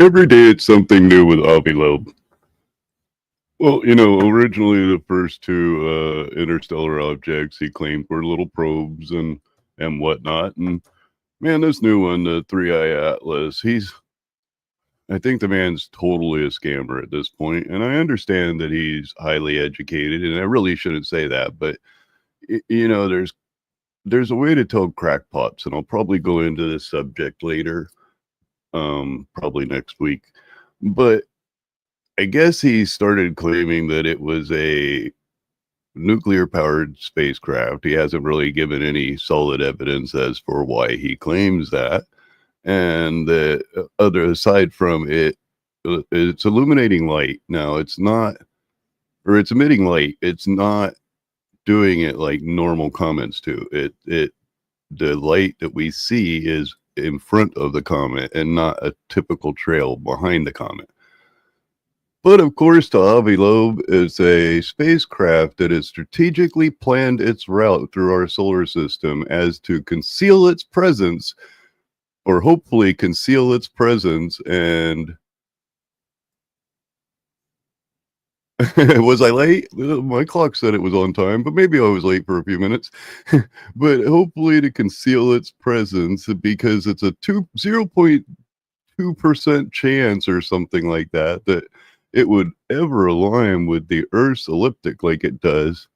Every day it's something new with Avi Loeb. Well, originally the first two interstellar objects he claimed were little probes and whatnot. And man, this new one, the Three Eye Atlas, I think the man's totally a scammer at this point. And I understand that he's highly educated, and I really shouldn't say that, but there's a way to tell crackpots, and I'll probably go into this subject later, probably next week. But I guess he started claiming that it was a nuclear powered spacecraft. He hasn't really given any solid evidence as for why he claims that. And the other, aside from it, it's illuminating light. Now it's emitting light. It's not doing it like normal comets do. The light that we see is in front of the comet and not a typical trail behind the comet. But of course, the Avi Loeb is a spacecraft that has strategically planned its route through our solar system as to conceal its presence, or hopefully conceal its presence. And was I late? My clock said it was on time, but maybe I was late for a few minutes. But hopefully to conceal its presence, because it's a 0.2% chance or something like that it would ever align with the Earth's ecliptic like it does.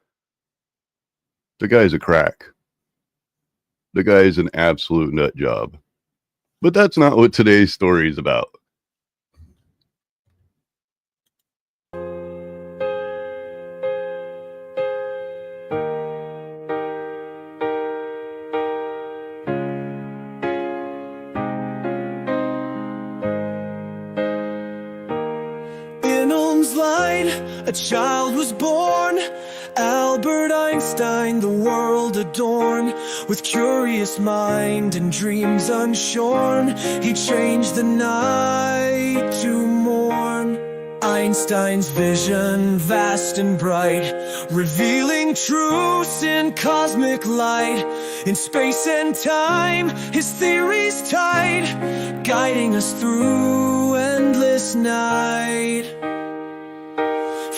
The guy's a crack. The guy is an absolute nut job. But that's not what today's story is about. A child was born, Albert Einstein, the world adorned. With curious mind and dreams unshorn, he changed the night to morn. Einstein's vision vast and bright, revealing truths in cosmic light. In space and time, his theories tied, guiding us through endless night.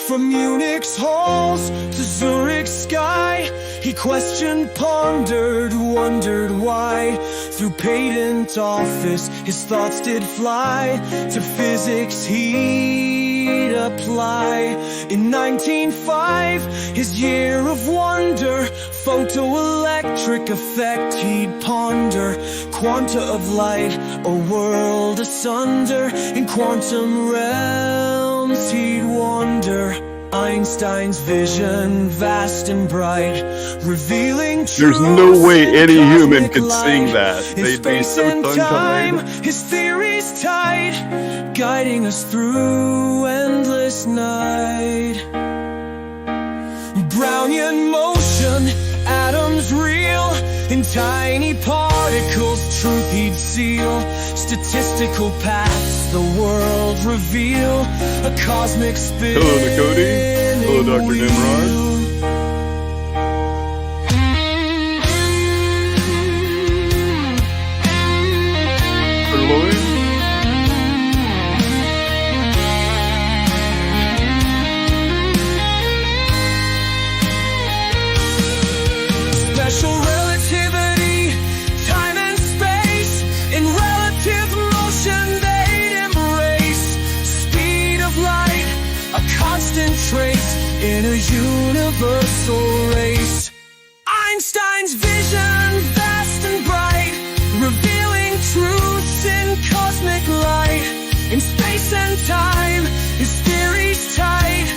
From Munich's halls to Zurich's sky, he questioned, pondered, wondered why. Through patent office, his thoughts did fly. To physics he'd apply. In 1905, his year of wonder, photoelectric effect he'd ponder. Quanta of light, a world asunder. In quantum realms he'd wander. Einstein's vision vast and bright, revealing truth. There's no way any human could sing that. They'd be so tongue-tied. His theories tied, guiding us through endless night. Brownian motion, atoms real. In tiny particles, truth he'd seal. Statistical paths the world reveal. A cosmic spin. Hello, Nicody. Hello, Dr. Nimrod. Special relativity, time and space. In relative motion they'd embrace. Speed of light, a constant trace in a universal race. Einstein's vision vast and bright, revealing truths in cosmic light. In space and time, his theories tight,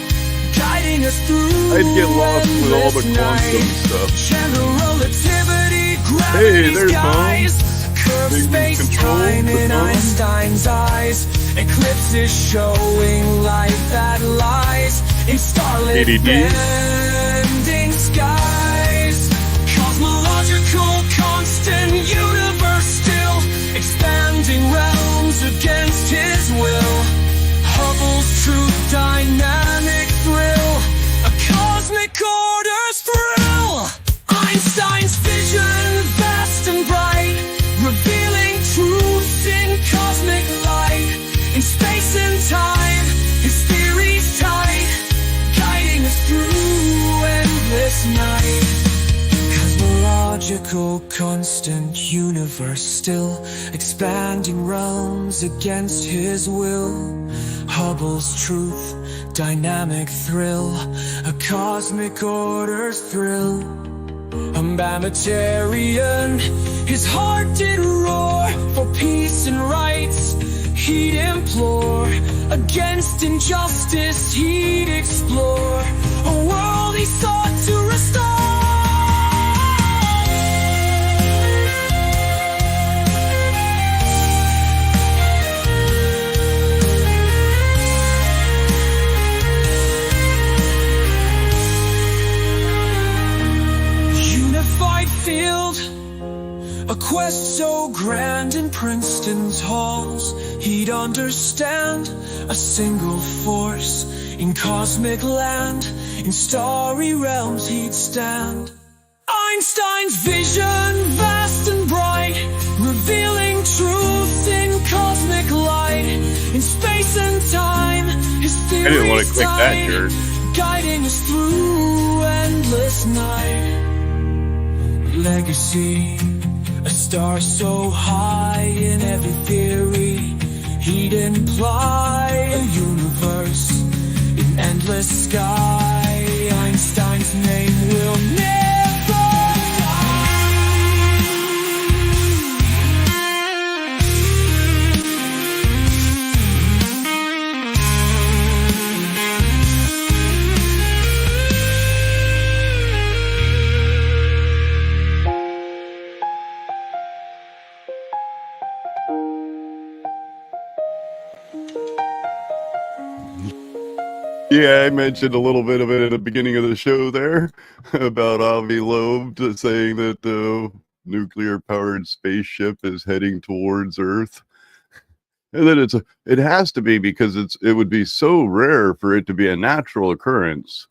guiding us through. I'd get lost with all the quantum stuff. General relativity, gravity's guise. Curved space-time in Einstein's eyes. Eclipses showing light that lies in starlit bending skies. Cosmological constant universe still, expanding realms against his will. Hubble's truth dynamic thrill, a cosmic order's thrill. Einstein's vision vast and bright, revealing truths in cosmic light. In magical, constant universe, still expanding realms against his will. Hubble's truth, dynamic thrill, a cosmic order's thrill. A Mammutarian, his heart did roar for peace and rights. He'd implore against injustice, he'd explore a world he sought to restore. Unified field, a quest so grand in Princeton's halls. He'd understand a single force in cosmic land. In starry realms he'd stand. Einstein's vision, vast and bright, revealing truth in cosmic light. In space and time, his theories I didn't want to click that died, jerk. guiding us through endless night. Legacy, a star so high in every theory, he'd imply a universe in endless sky. Einstein's name will never Yeah, I mentioned a little bit of it at the beginning of the show there about Avi Loeb saying that the nuclear-powered spaceship is heading towards Earth, and that it has to be because it would be so rare for it to be a natural occurrence.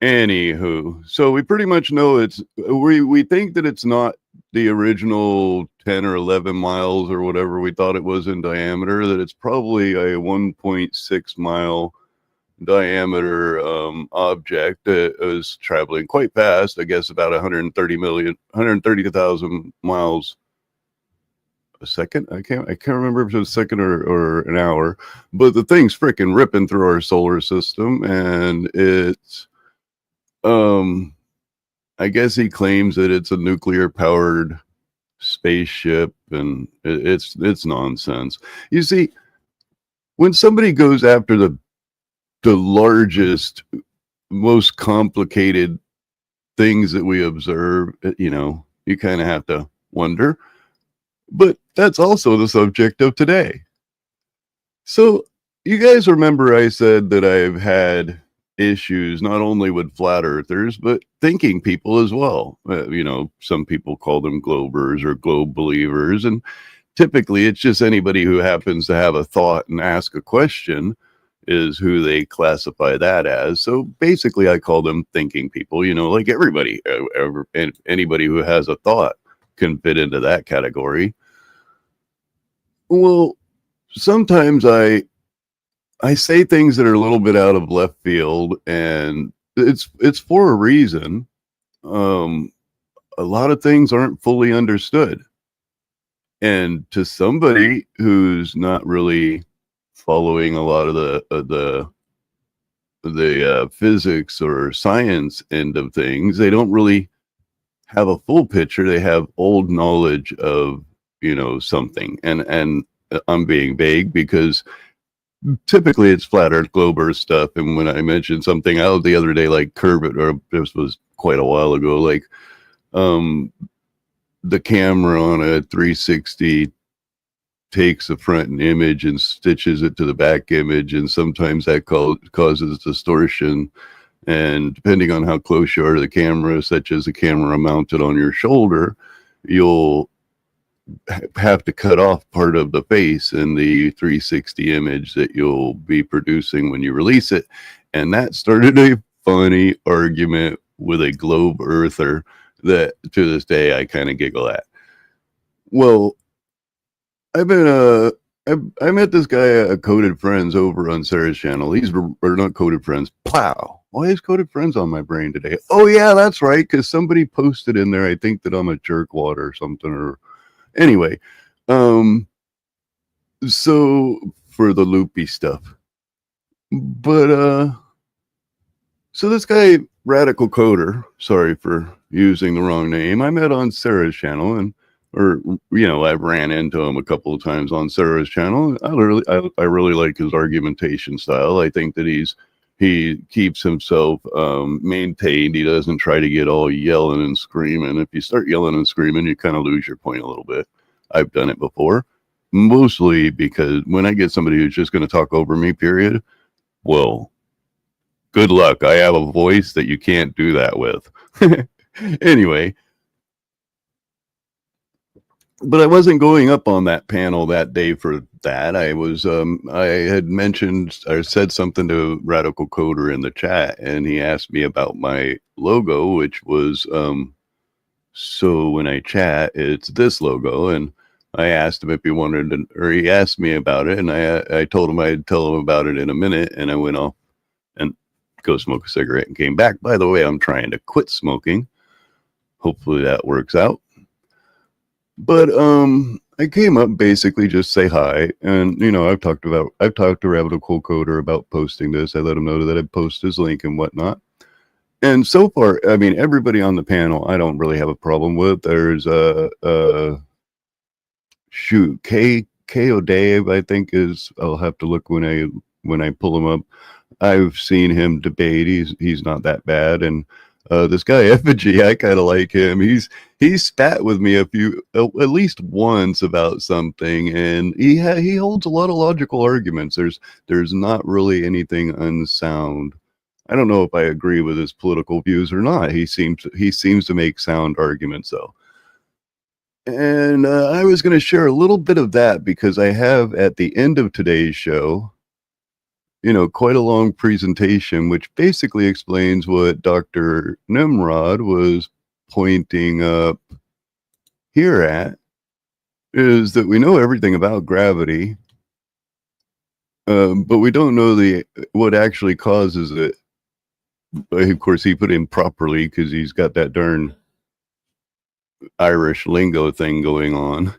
Anywho, so we pretty much know we think that it's not the original 10 or 11 miles or whatever we thought it was in diameter, that it's probably a 1.6 mile diameter object that is traveling quite fast. I guess about 130,000 miles a second. I can't remember if it was a second or an hour, but the thing's freaking ripping through our solar system, and it's I guess he claims that it's a nuclear powered spaceship, and it's nonsense. You see, when somebody goes after the largest, most complicated things that we observe, you kind of have to wonder. But that's also the subject of today. So you guys remember I said that I've had issues not only with flat earthers, but thinking people as well. Some people call them globers or globe believers. And typically it's just anybody who happens to have a thought and ask a question is who they classify that as. So basically I call them thinking people, like everybody, anybody who has a thought can fit into that category. Well, sometimes I say things that are a little bit out of left field, and it's for a reason. A lot of things aren't fully understood. And to somebody who's not really following a lot of the physics or science end of things, they don't really have a full picture. They have old knowledge of something, and I'm being vague because typically it's flat earth, globe earth stuff. And when I mentioned something out the other day, like Kerbit, or this was quite a while ago, like the camera on a 360 takes the front image and stitches it to the back image, and sometimes that causes distortion. And depending on how close you are to the camera, such as the camera mounted on your shoulder, you'll have to cut off part of the face in the 360 image that you'll be producing when you release it. And that started a funny argument with a globe earther that to this day I kind of giggle at. Well, I met this guy at Coded Friends over on Sarah's channel. These are not Coded Friends. Plow. why is Coded Friends on my brain today? Oh yeah, that's right, because somebody posted in there, I think that I'm a jerkwad or something, or anyway. So for the loopy stuff. But so this guy, Radical Coder, sorry for using the wrong name, I met on Sarah's channel, and I ran into him a couple of times on Sarah's channel. I really like his argumentation style. I think that he keeps himself maintained. He doesn't try to get all yelling and screaming. If you start yelling and screaming, you kind of lose your point a little bit. I've done it before, mostly because when I get somebody who's just going to talk over me, period, well, good luck. I have a voice that you can't do that with. Anyway, but I wasn't going up on that panel that day for that. I was, I had mentioned, I said something to Radical Coder in the chat, and he asked me about my logo, which was, so when I chat, it's this logo. And I asked him if he wanted to, or he asked me about it. And I told him I'd tell him about it in a minute. And I went off and go smoke a cigarette and came back. By the way, I'm trying to quit smoking. Hopefully that works out. But I came up basically just say hi, and I've talked to Radical Coder about posting this. I let him know that I'd post his link and whatnot. And so far, I mean, everybody on the panel, I don't really have a problem with. There's K.O. Dave, I think is. I'll have to look when I pull him up. I've seen him debate. He's not that bad, and this guy Effigy, I kind of like him. He's spat with me at least once about something, and he holds a lot of logical arguments. There's not really anything unsound. I don't know if I agree with his political views or not. He seems to make sound arguments though. And I was going to share a little bit of that because I have at the end of today's show, quite a long presentation, which basically explains what Dr. Nimrod was pointing up here at, is that we know everything about gravity, but we don't know what actually causes it. Of course, he put in properly because he's got that darn Irish lingo thing going on.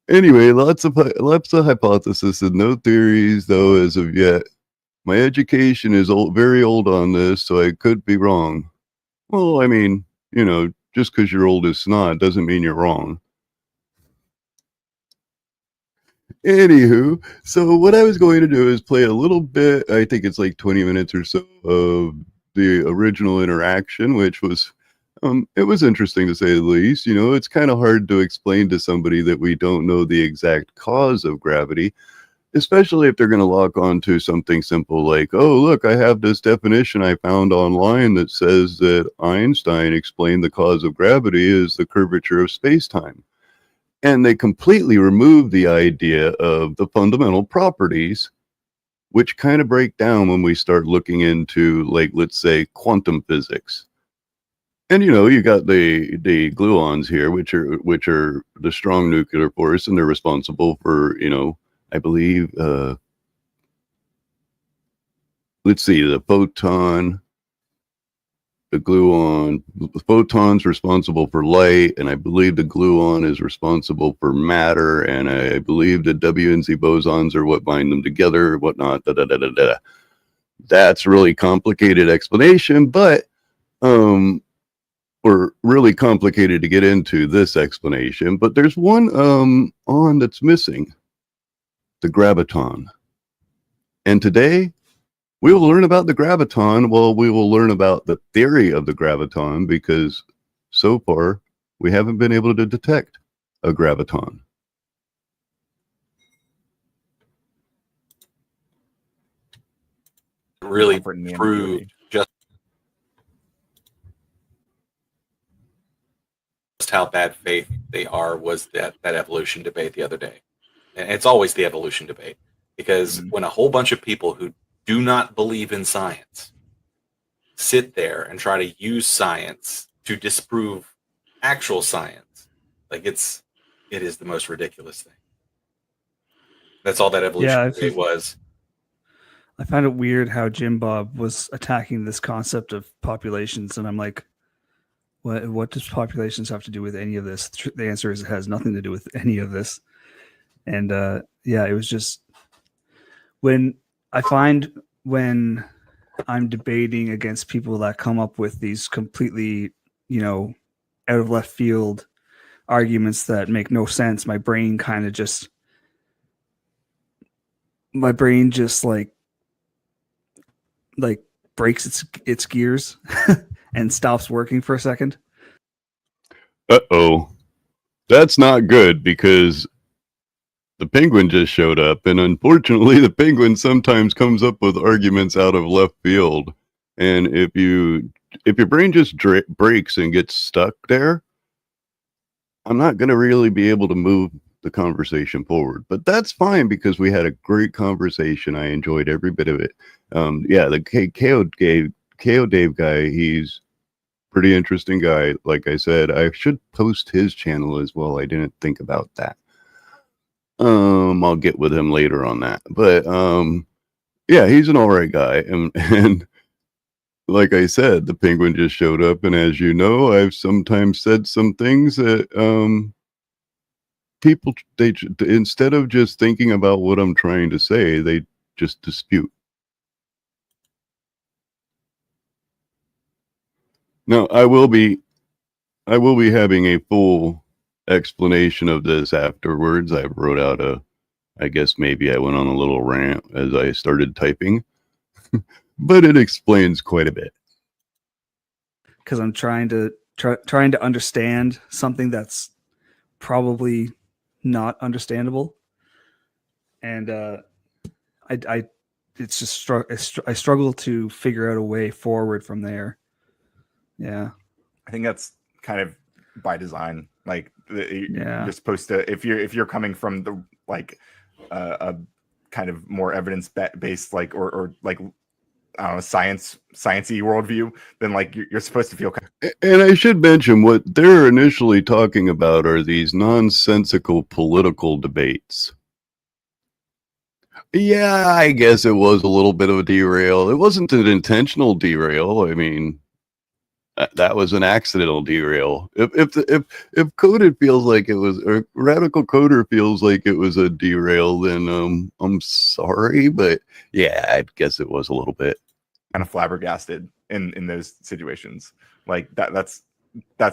Anyway, lots of hypotheses and no theories, though, as of yet. My education is very old on this, so I could be wrong. Well, I mean, just because you're old as snot doesn't mean you're wrong. Anywho, so what I was going to do is play a little bit, I think it's like 20 minutes or so, of the original interaction, which was it was interesting to say the least. It's kind of hard to explain to somebody that we don't know the exact cause of gravity, especially if they're going to lock on to something simple like, oh, look, I have this definition I found online that says that Einstein explained the cause of gravity as the curvature of space-time. And they completely remove the idea of the fundamental properties, which kind of break down when we start looking into, like, let's say, quantum physics. And you got the gluons here, which are the strong nuclear force, and they're responsible for, I believe, let's see, the photon, the gluon, the photon's responsible for light, and I believe the gluon is responsible for matter, and I believe the W and Z bosons are what bind them together, whatnot. That's really complicated explanation, but or really complicated to get into this explanation, but there's one on that's missing, the graviton. And today we will learn about the graviton. Well, we will learn about the theory of the graviton, because so far we haven't been able to detect a graviton. Really prove just how bad faith they are was that evolution debate the other day. And it's always the evolution debate, because when a whole bunch of people who do not believe in science sit there and try to use science to disprove actual science, like it is the most ridiculous thing. That's all that evolution debate was. I find it weird how Jim Bob was attacking this concept of populations, and I'm like, what does populations have to do with any of this? The answer is it has nothing to do with any of this. And yeah, it was just when I'm debating against people that come up with these completely, out of left field arguments that make no sense, my brain just like breaks its gears and stops working for a second. Uh-oh. That's not good, because the Penguin just showed up, and unfortunately the Penguin sometimes comes up with arguments out of left field. And if your brain just breaks and gets stuck there, I'm not going to really be able to move the conversation forward. But that's fine, because we had a great conversation. I enjoyed every bit of it. Yeah, the KO Dave guy, he's pretty interesting guy. Like I said, I should post his channel as well. I didn't think about that. I'll get with him later on that. But yeah, he's an all right guy. And like I said, the Penguin just showed up, and as you know, I've sometimes said some things that people, they instead of just thinking about what I'm trying to say, they just dispute. Now, I will be having a full explanation of this afterwards. I wrote out I guess maybe I went on a little rant as I started typing, but it explains quite a bit. Because I'm trying to understand something that's probably not understandable, and I struggle to figure out a way forward from there. Yeah, I think that's kind of by design. Like, yeah, you're supposed to, if you're coming from the a kind of more evidence based, like, or like, I don't know, sciencey worldview, then like you're supposed to feel. And I should mention, what they're initially talking about are these nonsensical political debates. Yeah, I guess it was a little bit of a derail. It wasn't an intentional derail. I mean, that was an accidental derail. If Coded feels like it was, or Radical Coder feels like it was a derail, then I'm sorry, but yeah, I guess it was a little bit. Kind of flabbergasted in those situations. Like that's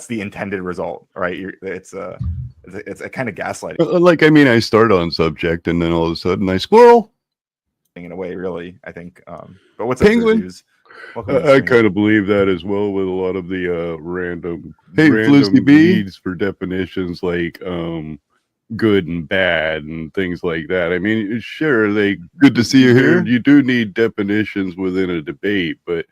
the intended result, right? It's a kind of gaslighting. Like, I mean, I start on subject and then all of a sudden I squirrel. In a way, really, I think. But what's Penguin? Up, I kind of believe that as well, with a lot of the random Felicity B needs for definitions, like good and bad and things like that. I mean, sure, good to see you here. You do need definitions within a debate, but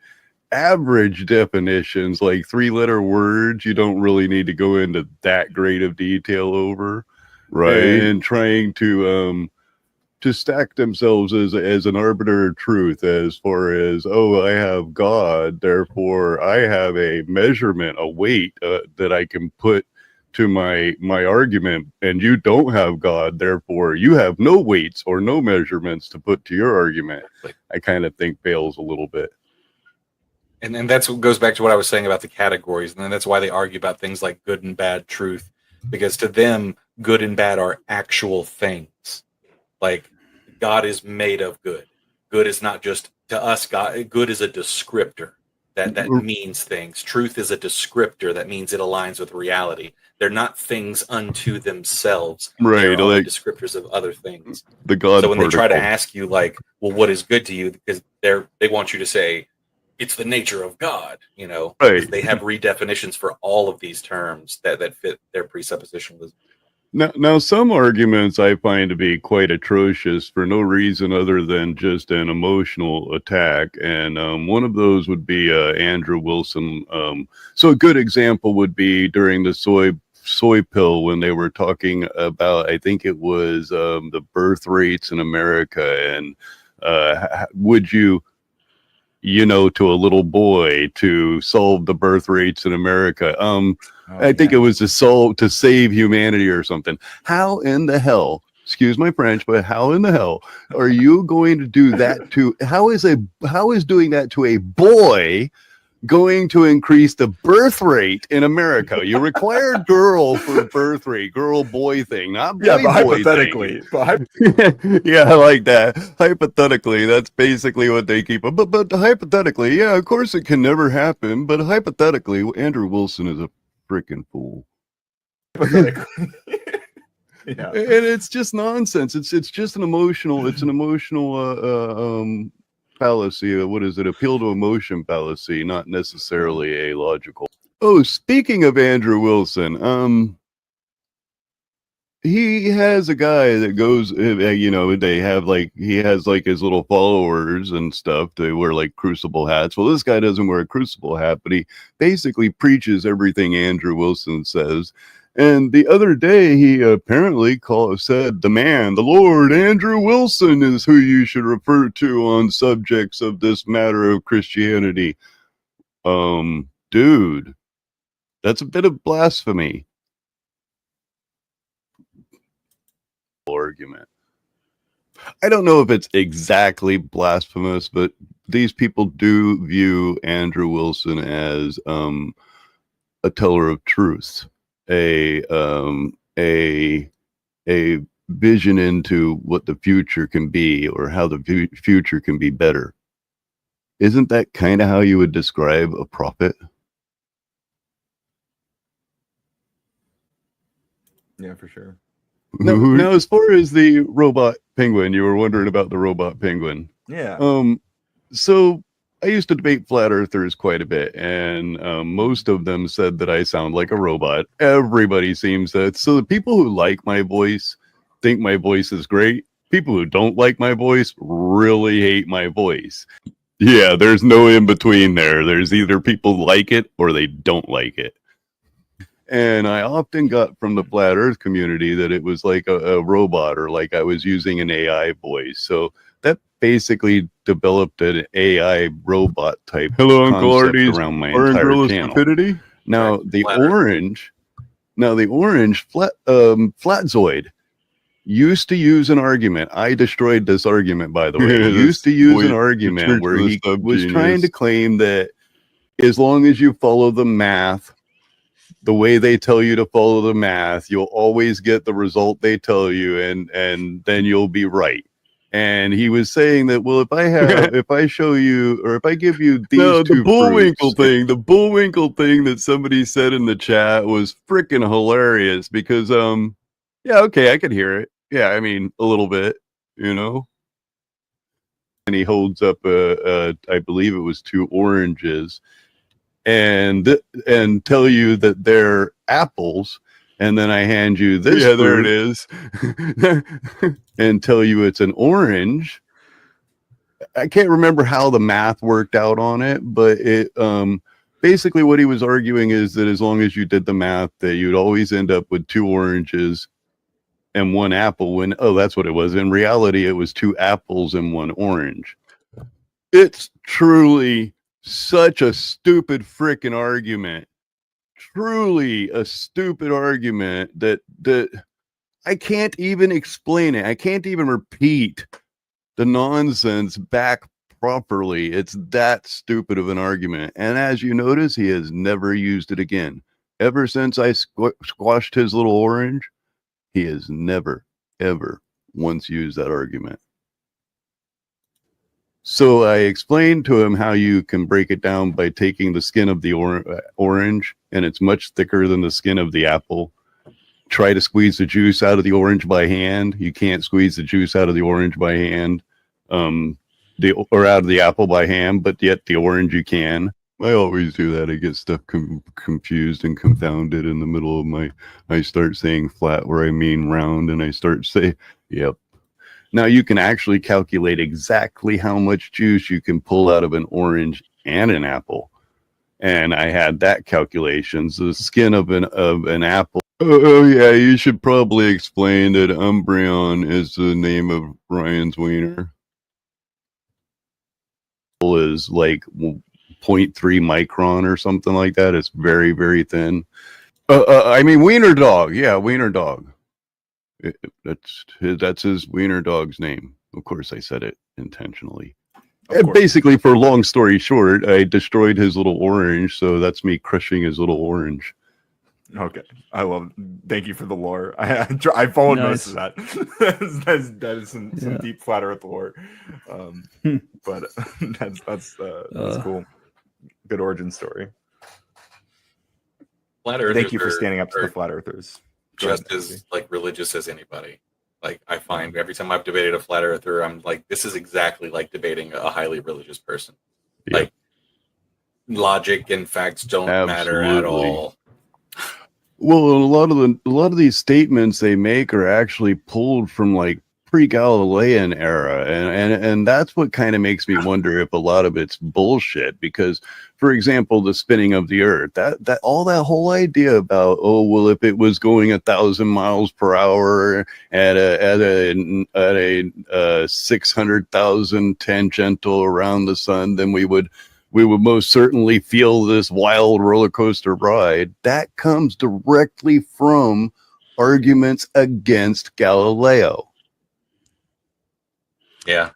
average definitions, like 3-letter words, you don't really need to go into that great of detail over, right? And trying to stack themselves as an arbiter of truth, as far as, oh, I have God, therefore I have a measurement, a weight that I can put to my argument, and you don't have God, therefore you have no weights or no measurements to put to your argument. I kind of think fails a little bit. And that's what goes back to what I was saying about the categories, and then that's why they argue about things like good and bad truth, because to them, good and bad are actual things. Like, God is made of good. Good is not just, to us, good is a descriptor that means things. Truth is a descriptor that means it aligns with reality. They're not things unto themselves. Right. They're like descriptors of other things. The God so when particle. They try to ask you, like, well, what is good to you? Because they want you to say, it's the nature of God, Right. They have redefinitions for all of these terms that fit their presuppositionalism. Now, some arguments I find to be quite atrocious for no reason other than just an emotional attack, and one of those would be Andrew Wilson. So a good example would be during the soy pill, when they were talking about, I think it was the birth rates in America, and would you, to a little boy, to solve the birth rates in America. I think it was to save humanity or something. How in the hell, excuse my French, but how in the hell are you going to do that to, how is doing that to a boy going to increase the birth rate in America? You require girl for birth rate, girl boy thing, not boy, Yeah, but boy hypothetically, thing. Yeah, I like that. Hypothetically, that's basically what they keep. But hypothetically, yeah, of course it can never happen. But hypothetically, Andrew Wilson is a freaking fool. hypothetically. Yeah. And it's just nonsense. It's just an emotional fallacy. What is it? Appeal to emotion fallacy, not necessarily a logical. Oh, speaking of Andrew Wilson, he has a guy that goes, you know, they have like, he has like his little followers and stuff. They wear like crucible hats. Well, this guy doesn't wear a crucible hat, but he basically preaches everything Andrew Wilson says. And the other day, he apparently said, the Lord Andrew Wilson is who you should refer to on subjects of this matter of Christianity. Dude, that's a bit of blasphemy. Argument. I don't know if it's exactly blasphemous, but these people do view Andrew Wilson as a teller of truth. A vision into what the future can be, or how the future can be better. Isn't that kind of how you would describe a prophet? Yeah, for sure. Now, as far as the robot penguin, you were wondering about the robot penguin. Yeah. So I used to debate flat earthers quite a bit, and most of them said that I sound like a robot. Everybody seems that. So the people who like my voice think my voice is great. People who don't like my voice really hate my voice. Yeah, there's no in between there. There's either people like it or they don't like it. And I often got from the flat earth community that it was like a robot, or like I was using an AI voice. So that basically developed an AI robot type. Hello, Uncle Artie's around my entire channel. Stupidity. Now the orange Flatzoid used to use an argument. I destroyed this argument, by the way. He used to use an argument where he was trying to claim that as long as you follow the math the way they tell you to follow the math, you'll always get the result they tell you, and then you'll be right. And he was saying that, well, if I show you, or if I give you these the Bullwinkle thing that somebody said in the chat was freaking hilarious, because yeah, okay, I could hear it. Yeah, I mean, a little bit, you know. And he holds up I believe it was 2 oranges, and tell you that they're apples, and then I hand you this. Yeah, there it is. And tell you it's an orange. I can't remember how the math worked out on it, but it basically what he was arguing is that as long as you did the math, that you'd always end up with 2 oranges and 1 apple, when that's what it was. In reality, it was 2 apples and 1 orange. It's truly such a stupid freaking argument. Truly a stupid argument that I can't even explain it. I can't even repeat the nonsense back properly. It's that stupid of an argument. And as you notice, he has never used it again. Ever since I squashed his little orange, he has never, ever once used that argument. So I explained to him how you can break it down by taking the skin of the orange, and it's much thicker than the skin of the apple. Try to squeeze the juice out of the orange by hand. You can't squeeze the juice out of the orange by hand, or out of the apple by hand, but yet the orange you can. I always do that. I get stuff confused and confounded in the middle of I start saying flat where I mean round, and I start saying, yep. Now you can actually calculate exactly how much juice you can pull out of an orange and an apple. And I had that calculation. So the skin of an apple. Oh yeah, you should probably explain that Umbreon is the name of Ryan's wiener. Is like 0.3 micron or something like that. It's very, very thin. I mean, wiener dog. Yeah, wiener dog. That's his wiener dog's name. Of course, I said it intentionally. Of course. Basically, for a long story short, I destroyed his little orange, so that's me crushing his little orange. Okay, I love. Thank you for the lore. I followed most of that. that is some deep flat Earth lore, but that's cool. Good origin story. Flat Earthers Thank you for standing up to the flat earthers. Just as like religious as anybody. Like I find every time I've debated a flat earther, I'm like, this is exactly like debating a highly religious person. Yeah. Like logic and facts don't matter at all. Well, a lot of these statements they make are actually pulled from like pre-Galilean era, and that's what kind of makes me wonder if a lot of it's bullshit. Because, for example, the spinning of the Earth, that whole idea about, oh well, if it was going 1,000 miles per hour at a 600,000 tangential around the sun, then we would most certainly feel this wild roller coaster ride. That comes directly from arguments against Galileo. Yeah.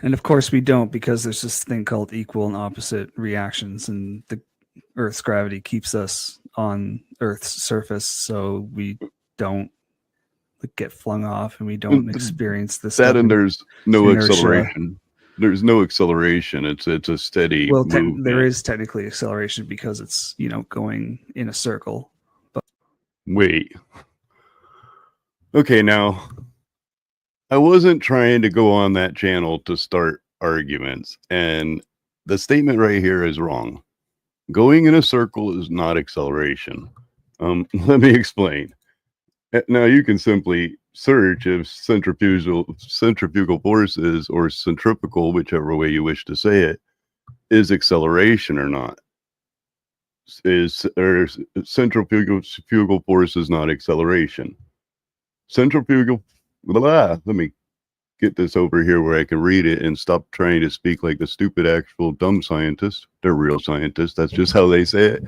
And of course we don't, because there's this thing called equal and opposite reactions, and the Earth's gravity keeps us on Earth's surface, so we don't get flung off and we don't experience this. And there's no acceleration. There's no acceleration. It's a steady movement. There is technically acceleration because it's, going in a circle. But wait. Okay, now I wasn't trying to go on that channel to start arguments, and the statement right here is wrong. Going in a circle is not acceleration. Let me explain. Now you can simply search if centrifugal forces, or centrifugal, whichever way you wish to say it, is acceleration or not. Centrifugal force is not acceleration. Let me get this over here where I can read it and stop trying to speak like the stupid actual dumb scientist. They're real scientists. That's just how they say it.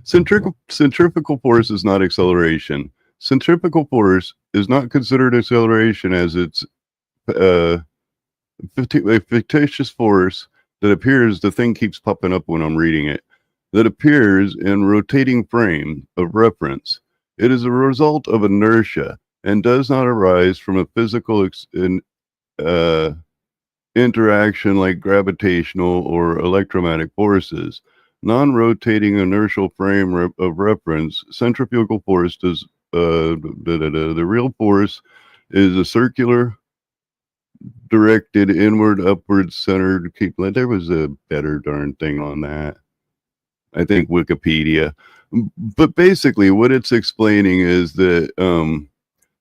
Centrifugal force is not acceleration. Centrifugal force is not considered acceleration, as it's a fictitious force that appears, the thing keeps popping up when I'm reading it, that appears in rotating frame of reference. It is a result of inertia and does not arise from a physical interaction like gravitational or electromagnetic forces. Non-rotating inertial frame of reference, centrifugal force does. The real force is a circular, directed inward, upward, centered. There was a better darn thing on that. I think Wikipedia. But basically, what it's explaining is that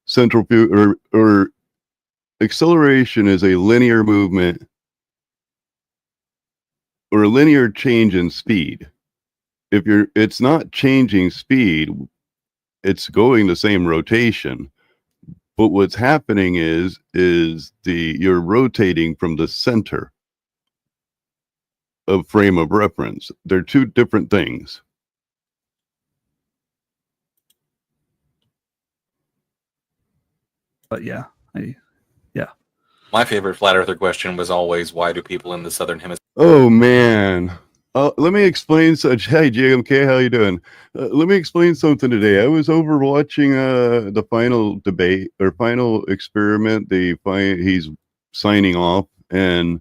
centrifugal or acceleration is a linear movement or a linear change in speed. It's not changing speed. It's going the same rotation, but what's happening is you're rotating from the center of frame of reference. They're two different things. But yeah. My favorite flat earther question was always, why do people in the southern hemisphere? Oh man. Let me explain such. Hey, JMK, how you doing? Let me explain something today. I was over watching the final debate or final experiment. He's signing off, and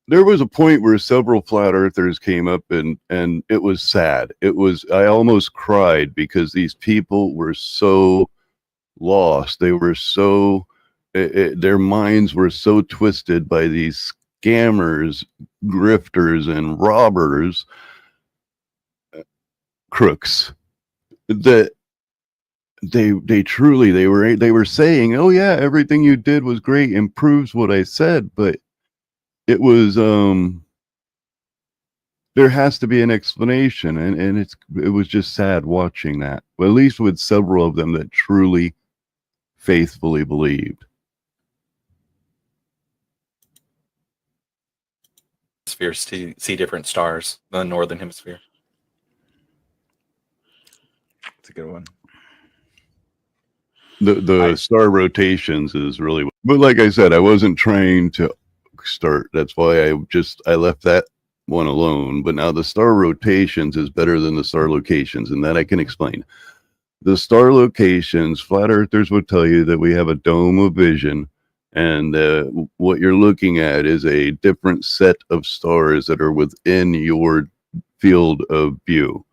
there was a point where several flat earthers came up, and it was sad. I almost cried because these people were so lost. They were so their minds were so twisted by these scammers, grifters, and robbers, crooks, that they were saying, oh yeah, everything you did was great and proves what I said, but it was there has to be an explanation, and it was just sad watching that. Well, at least with several of them that truly faithfully believed. Spheres to see different stars in the northern hemisphere. It's a good one. The star rotations is really, but like I said, I wasn't trained to start. That's why I left that one alone. But now the star rotations is better than the star locations, and that I can explain. The star locations, flat earthers would tell you that we have a dome of vision, and what you're looking at is a different set of stars that are within your field of view.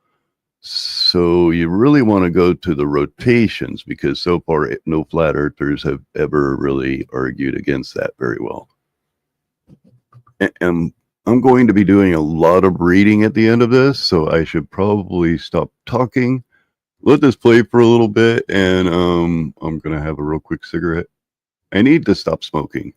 So you really want to go to the rotations, because so far no flat earthers have ever really argued against that very well. And I'm going to be doing a lot of reading at the end of this, so I should probably stop talking, let this play for a little bit, and I'm going to have a real quick cigarette. I need to stop smoking.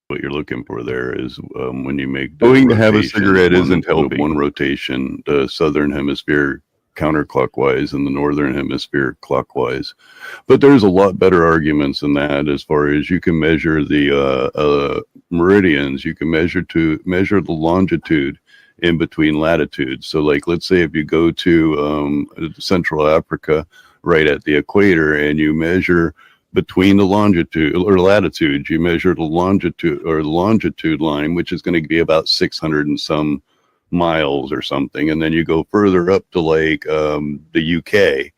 What you're looking for there is when you make going to have a cigarette isn't helping. One rotation, the southern hemisphere counterclockwise and the northern hemisphere clockwise. But there's a lot better arguments than that, as far as you can measure the meridians. You can measure the longitude in between latitudes. So like, let's say if you go to Central Africa right at the equator, and you measure between the longitude or latitude, you measure the longitude line, which is going to be about 600 and some miles or something. And then you go further up to like the UK,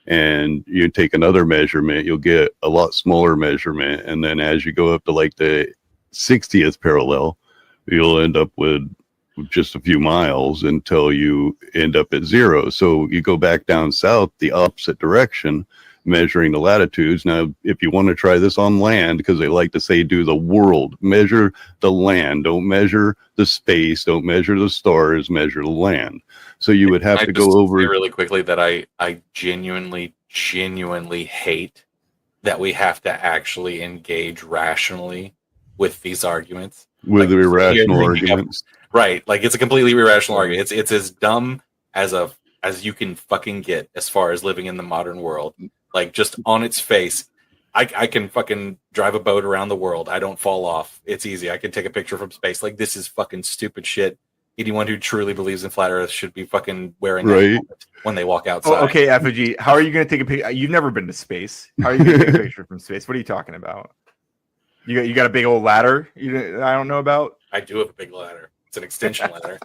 and you take another measurement, you'll get a lot smaller measurement. And then as you go up to like the 60th parallel, you'll end up with just a few miles until you end up at zero. So you go back down south the opposite direction, measuring the latitudes. Now, if you want to try this on land, because they like to say do the world, measure the land, don't measure the space, don't measure the stars, measure the land. So you would have to go over really quickly that I genuinely hate that we have to actually engage rationally with these arguments, with the irrational arguments. Right, like it's a completely irrational argument. It's as dumb as you can fucking get as far as living in the modern world. Like, just on its face, I can fucking drive a boat around the world. I don't fall off. It's easy. I can take a picture from space. Like, this is fucking stupid shit. Anyone who truly believes in flat Earth should be fucking wearing that when they walk outside. Oh, okay, Effigy, how are you going to take a picture? You've never been to space. How are you going to take a picture from space? What are you talking about? You got a big old ladder I don't know about? I do have a big ladder. It's an extension ladder.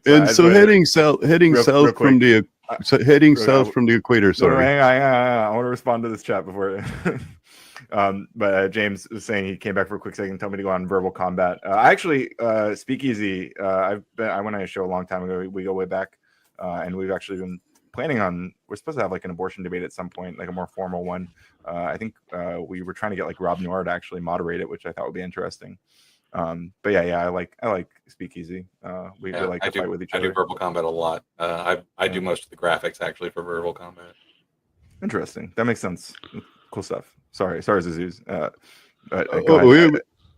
And so heading south from the equator. Sorry, hang on. I want to respond to this chat before. But James was saying he came back for a quick second, told me to go on verbal combat. I actually Speakeasy. I went on a show a long time ago. We go way back, and we've actually been planning on. We're supposed to have like an abortion debate at some point, like a more formal one. I think we were trying to get like Rob Noir to actually moderate it, which I thought would be interesting. But yeah, I like Speakeasy. We like to fight with each other. I do verbal combat a lot. I do most of the graphics actually for verbal combat. Interesting. That makes sense. Cool stuff. Sorry, Zazuz.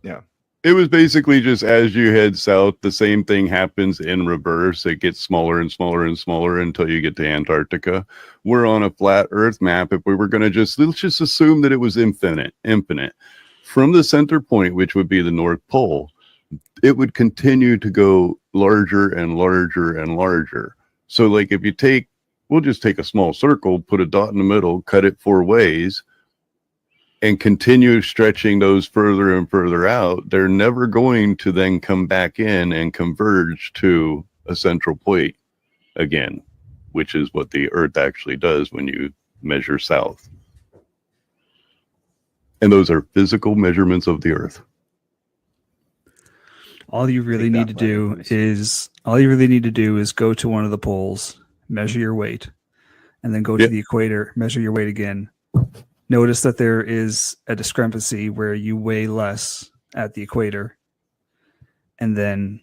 Yeah. It was basically just as you head south, the same thing happens in reverse. It gets smaller and smaller and smaller until you get to Antarctica. We're on a flat Earth map. If we were going to let's just assume that it was infinite. From the center point, which would be the North Pole, it would continue to go larger and larger and larger. So like if you we'll just take a small circle, put a dot in the middle, cut it 4 ways, and continue stretching those further and further out, they're never going to then come back in and converge to a central point again, which is what the Earth actually does when you measure south. And those are physical measurements of the Earth. All you really need to do is go to one of the poles, measure your weight, and then go to the equator, measure your weight again. Notice that there is a discrepancy where you weigh less at the equator. And then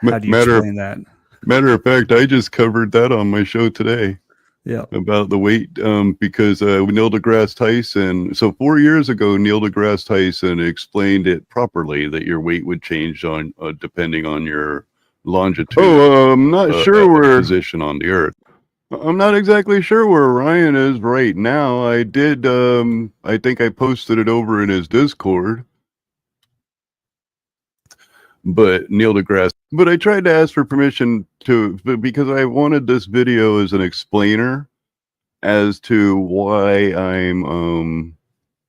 how do you explain that? Matter of fact, I just covered that on my show today. Yeah, about the weight, because Neil deGrasse Tyson. So 4 years ago, Neil deGrasse Tyson explained it properly that your weight would change on depending on your longitude. Oh, I'm not sure where position on the Earth. I'm not exactly sure where Ryan is right now. I did. I think I posted it over in his Discord. But Neil deGrasse. But I tried to ask for permission because I wanted this video as an explainer as to why I'm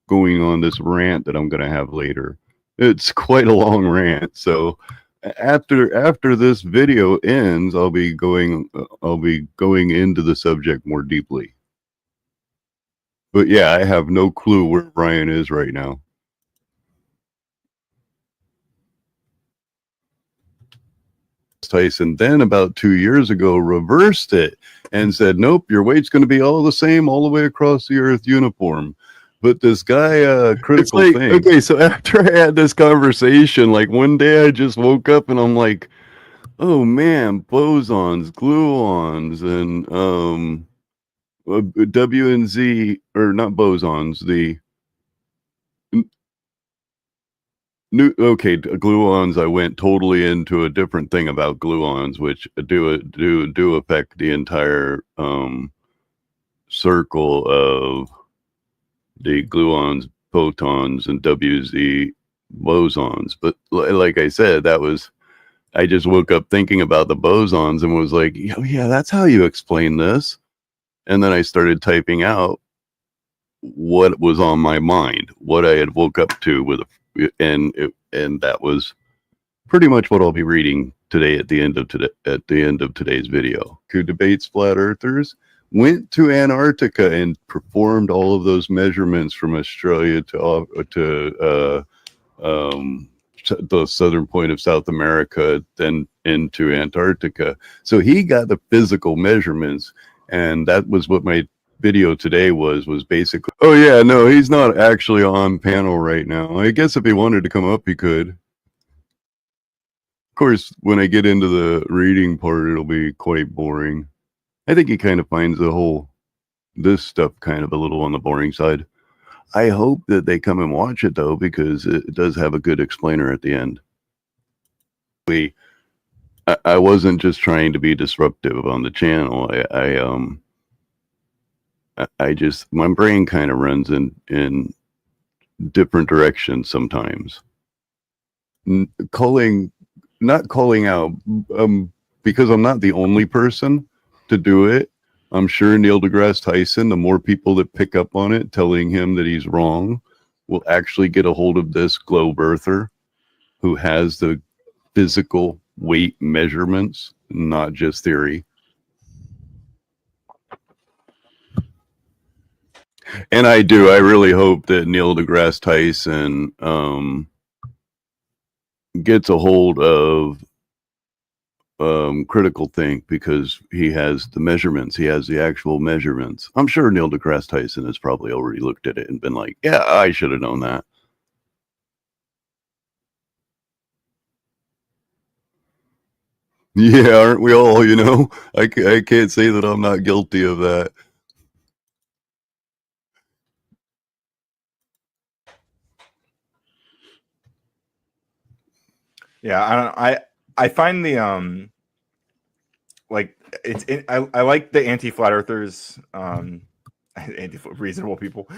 going on this rant that I'm going to have later. It's quite a long rant, so after this video ends, I'll be going into the subject more deeply. But yeah, I have no clue where Brian is right now. Tyson then about 2 years ago reversed it and said, nope, your weight's going to be all the same all the way across the earth uniform. But this guy, critical thing. Okay, so after I had this conversation, like one day I just woke up and I'm like, oh man, bosons, gluons, and W and Z, or not bosons, the gluons. I went totally into a different thing about gluons, which do affect the entire circle of the gluons, photons, and WZ bosons. But like I said, I just woke up thinking about the bosons and was like, oh yeah, that's how you explain this. And then I started typing out what was on my mind, what I had woke up to and that was pretty much what I'll be reading today at the end of today's video. Who debates flat earthers went to Antarctica and performed all of those measurements from Australia to the southern point of South America, then into Antarctica. So he got the physical measurements, and that was what my video today was basically. Oh yeah, no, he's not actually on panel right now. I guess if he wanted to come up, he could. Of course, when I get into the reading part, it'll be quite boring. I think he kind of finds this stuff kind of a little on the boring side. I hope that they come and watch it though, because it does have a good explainer at the end. I wasn't just trying to be disruptive on the channel. I just, my brain kind of runs in different directions sometimes. Not calling out, because I'm not the only person to do it. I'm sure Neil deGrasse Tyson, the more people that pick up on it, telling him that he's wrong, will actually get a hold of this globe earther who has the physical weight measurements, not just theory. And I really hope that Neil deGrasse Tyson gets a hold of Critical Think, because he has the measurements. He has the actual measurements. I'm sure Neil deGrasse Tyson has probably already looked at it and been like, yeah, I should have known that. Yeah, aren't we all, you know? I can't say that I'm not guilty of that. Yeah, I find the I like the anti-flat earthers, reasonable people,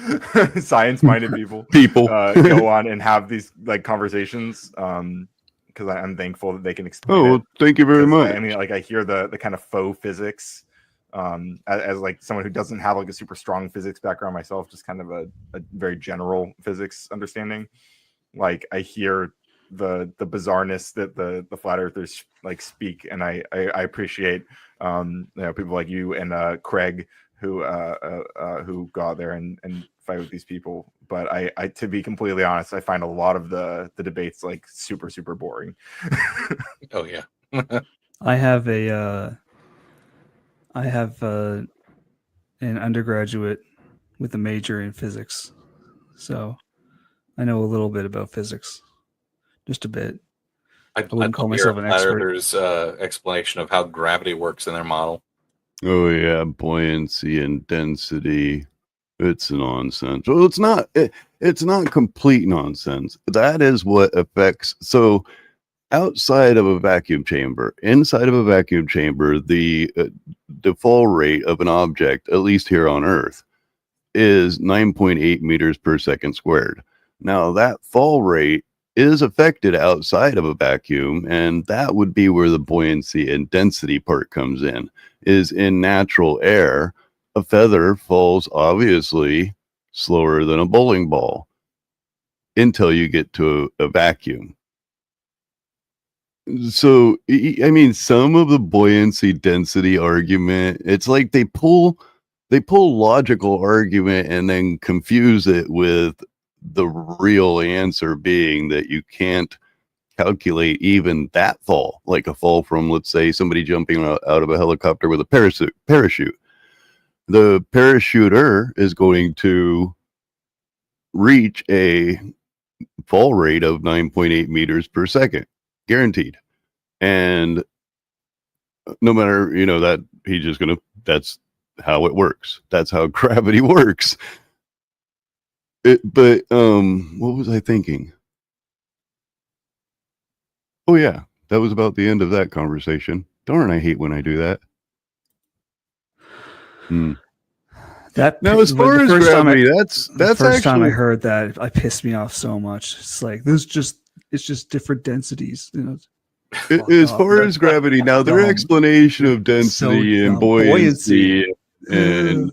science-minded people go on and have these like conversations, because I'm thankful that they can explain it. Thank you very much. I mean, like, I hear the kind of faux physics, as like someone who doesn't have like a super strong physics background myself, just kind of a very general physics understanding. Like, I hear the bizarreness that the flat earthers like speak, and I appreciate people like you and Craig who go out there and fight with these people. But I to be completely honest, I find a lot of the debates like super boring. Oh yeah. I have an undergraduate with a major in physics, so I know a little bit about physics. Just a bit. I wouldn't call myself an expert. Explanation of how gravity works in their model. Oh yeah, buoyancy and density. It's nonsense. Well, it's not complete nonsense. That is what affects. So outside of a vacuum chamber, inside of a vacuum chamber, the fall rate of an object, at least here on Earth, is 9.8 meters per second squared. Now that fall rate is affected outside of a vacuum, and that would be where the buoyancy and density part comes in. Is in natural air, a feather falls obviously slower than a bowling ball until you get to a vacuum. So, I mean, some of the buoyancy density argument, it's like they pull logical argument and then confuse it with the real answer being that you can't calculate even that fall, like a fall from, let's say, somebody jumping out of a helicopter with a parachute. The parachuter is going to reach a fall rate of 9.8 meters per second, guaranteed. And no matter, that he's just gonna, that's how it works. That's how gravity works. But what was I thinking? Oh yeah, that was about the end of that conversation. Darn, I hate when I do that. Now, as far as gravity, that's the first time I actually heard that, I pissed me off so much. It's like it's just different densities. As far as gravity, now their explanation of density and buoyancy and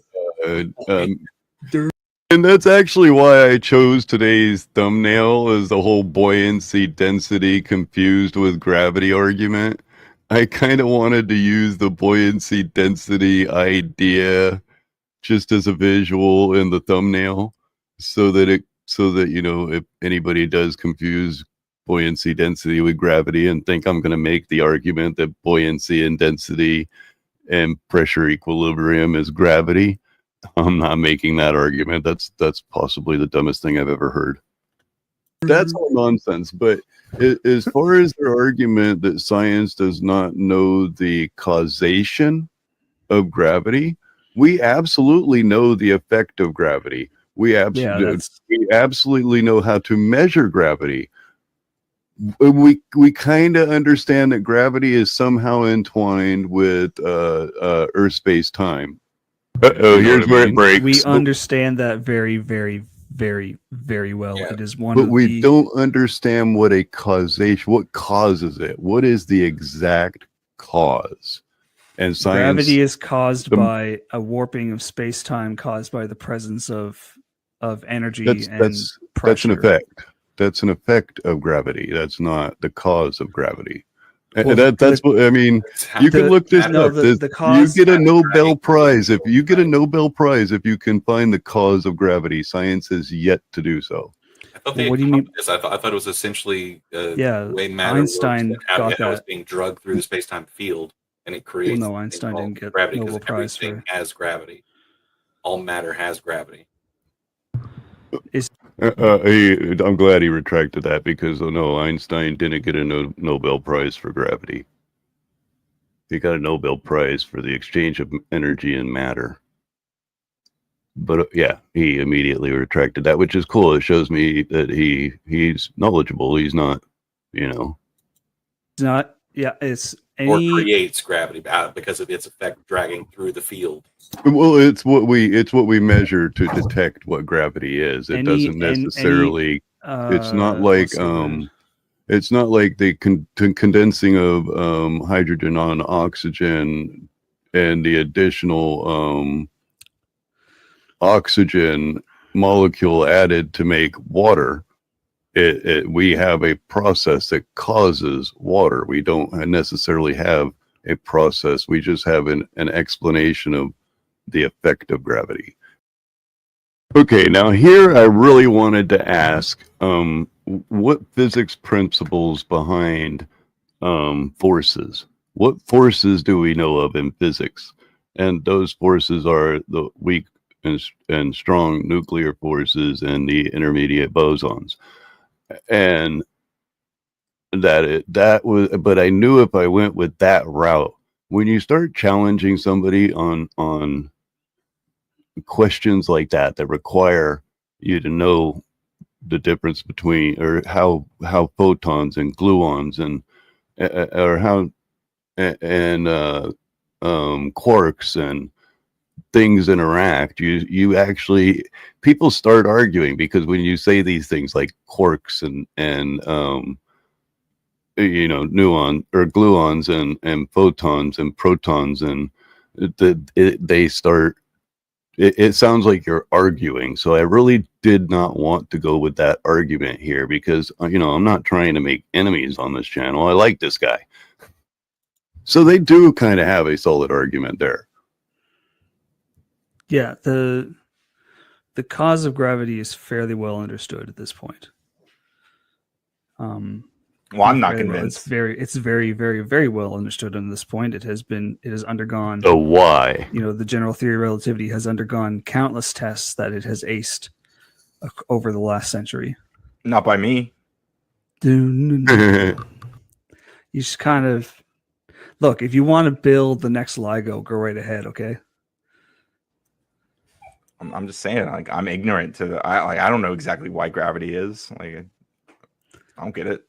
and that's actually why I chose today's thumbnail as the whole buoyancy density confused with gravity argument. I kind of wanted to use the buoyancy density idea just as a visual in the thumbnail so that if anybody does confuse buoyancy density with gravity and think I'm going to make the argument that buoyancy and density and pressure equilibrium is gravity, I'm not making that argument. That's possibly the dumbest thing I've ever heard. That's all nonsense. But as far as their argument that science does not know the causation of gravity, we absolutely know the effect of gravity. We absolutely know how to measure gravity. We kind of understand that gravity is somehow entwined with Earth space time. Here's where it breaks. We understand that very, very, very, very well. Yeah. It is one. But we don't understand what causes it. What is the exact cause? And science, gravity is caused by a warping of space-time caused by the presence of energy and that's pressure. an effect. That's an effect of gravity. That's not the cause of gravity. Well, that's what I mean. You can look this up. The cause, you get a Nobel Prize if you get a Nobel Prize if you can find the cause of gravity. Science has yet to do so. What do you mean? I thought it was essentially the way matter Einstein works, and got how that. it's being drugged through the space-time field, and it creates. Well, no, Einstein didn't get gravity Nobel because Prize everything has gravity. All matter has gravity. I'm glad he retracted that because no, Einstein didn't get a Nobel Prize for gravity. He got a Nobel Prize for the exchange of energy and matter. But yeah, he immediately retracted that, which is cool. It shows me that he's knowledgeable. He's not, It's not. Yeah, it's or creates gravity because of its effect dragging through the field. Well, it's what we measure to detect what gravity is. It doesn't necessarily. It's not like it's not like the condensing of hydrogen on oxygen and the additional oxygen molecule added to make water. We have a process that causes water. We don't necessarily have a process. We just have an explanation of the effect of gravity. Okay, now here I really wanted to ask, what physics principles behind forces? What forces do we know of in physics? And those forces are the weak and strong nuclear forces and the intermediate bosons. And that was, but I knew if I went with that route, when you start challenging somebody on questions like that require you to know the difference between, or how photons and gluons and or how and quarks and things interact, you actually, people start arguing, because when you say these things like quarks and nuon or gluons and photons and protons, and they start it sounds like you're arguing. So I really did not want to go with that argument here because, I'm not trying to make enemies on this channel. I like this guy. So they do kind of have a solid argument there. Yeah, the cause of gravity is fairly well understood at this point. Well, I'm not very well. convinced. It's very, very, very well understood at this point. It has undergone. So why? The general theory of relativity has undergone countless tests that it has aced over the last century. Not by me. You just kind of look. If you want to build the next LIGO, go right ahead. Okay. I'm just saying, like, I'm ignorant to the. I don't know exactly why gravity is. Like, I don't get it.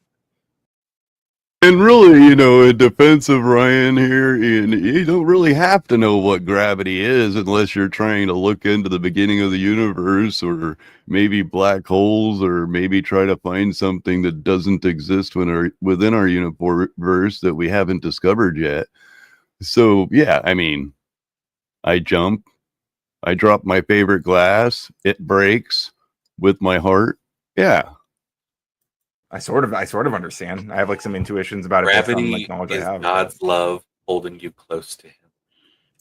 And really, in defense of Ryan here, you don't really have to know what gravity is unless you're trying to look into the beginning of the universe, or maybe black holes, or maybe try to find something that doesn't exist within our universe that we haven't discovered yet. So, yeah, I jump, I drop my favorite glass, it breaks with my heart. Yeah. I sort of understand. I have like some intuitions about Gravity it. Gravity is God's love holding you close to Him.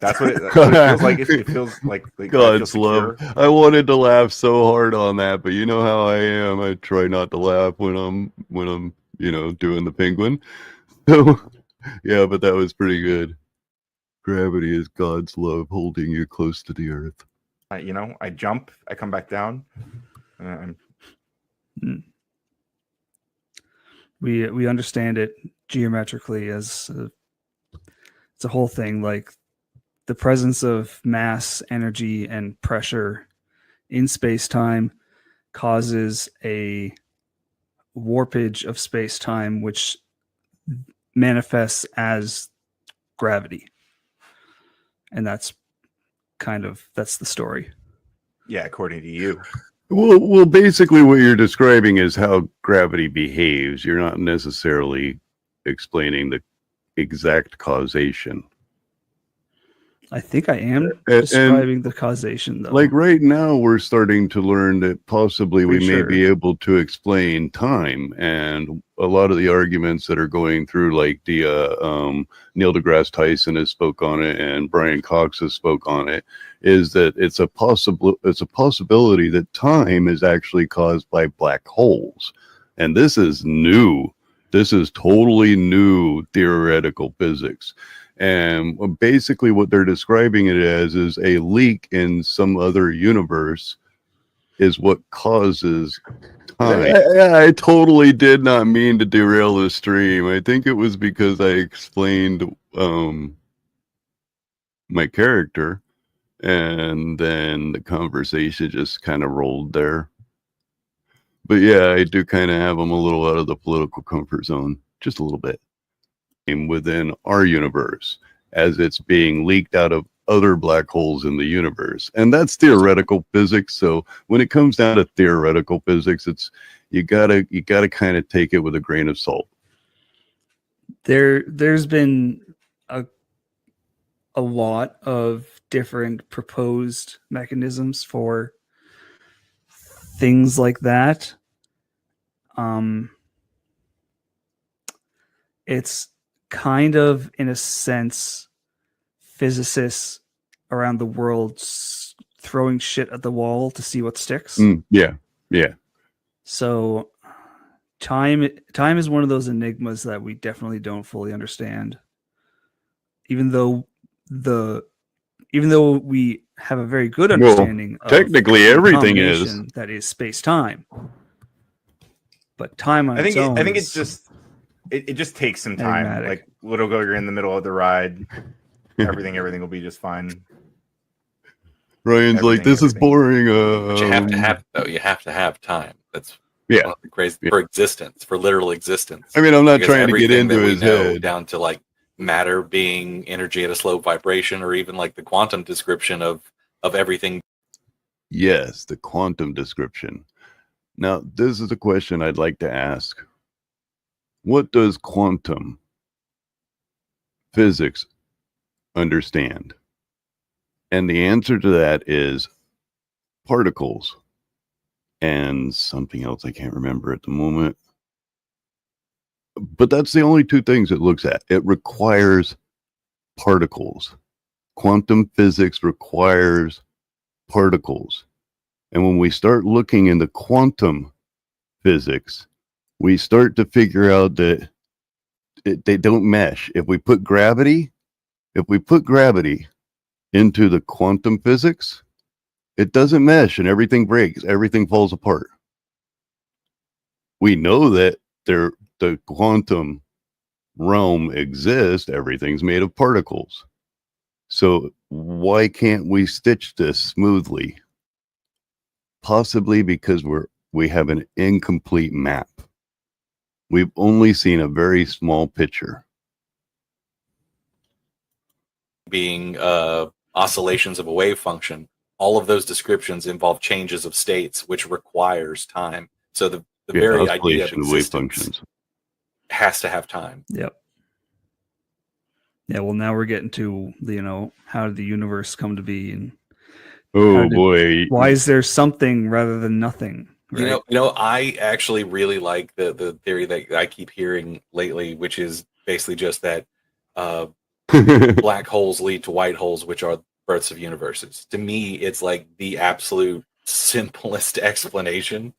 That's what it feels like. It feels like God's love. I wanted to laugh so hard on that, but you know how I am. I try not to laugh when I'm doing the penguin. So yeah, but that was pretty good. Gravity is God's love holding you close to the earth. I jump, I come back down. We understand it geometrically as it's a whole thing, like the presence of mass, energy, and pressure in space-time causes a warpage of space-time, which manifests as gravity. And that's the story. Yeah, according to you. Well, basically what you're describing is how gravity behaves. You're not necessarily explaining the exact causation. I think I am describing the causation, though. Like right now, we're starting to learn that possibly we may be able to explain time, and a lot of the arguments that are going through, like the Neil deGrasse Tyson has spoke on it, and Brian Cox has spoke on it, is that it's a possibility that time is actually caused by black holes, and this is new. This is totally new theoretical physics. And basically what they're describing it as is a leak in some other universe is what causes time. I totally did not mean to derail the stream. I think it was because I explained my character, and then the conversation just kind of rolled there. But yeah, I do kind of have them a little out of the political comfort zone, just a little bit. Within our universe, as it's being leaked out of other black holes in the universe, and that's theoretical physics. So when it comes down to theoretical physics, it's you gotta kind of take it with a grain of salt. There's been a lot of different proposed mechanisms for things like that. It's kind of, in a sense, physicists around the world throwing shit at the wall to see what sticks. Yeah. So time is one of those enigmas that we definitely don't fully understand. Even though we have a very good understanding of technically everything is that is space-time. But time on its own, I think it's just it just takes some time. Enigmatic. Like little girl, you're in the middle of the ride. Everything will be just fine. Ryan's like, this is boring. But you have to have time. That's crazy for existence, for literal existence. I mean, I'm not trying to get Everything into that we his know, head. down to like matter being energy at a slow vibration, or even like the quantum description of everything. Yes, the quantum description. Now, this is a question I'd like to ask. What does quantum physics understand? And the answer to that is particles and something else I can't remember at the moment. But that's the only two things it looks at. It requires particles. Quantum physics requires particles. And when we start looking into quantum physics, we start to figure out that they don't mesh. If we put gravity into the quantum physics, it doesn't mesh and everything breaks, everything falls apart. We know that the quantum realm exists, everything's made of particles. So why can't we stitch this smoothly? Possibly because we have an incomplete map. We've only seen a very small picture. Being oscillations of a wave function, all of those descriptions involve changes of states, which requires time. So the very idea of wave functions has to have time. Yep. Yeah, well, now we're getting to the, how did the universe come to be, and boy, why is there something rather than nothing? Right? I actually really like the theory that I keep hearing lately, which is basically just that black holes lead to white holes, which are births of universes. To me, it's like the absolute simplest explanation,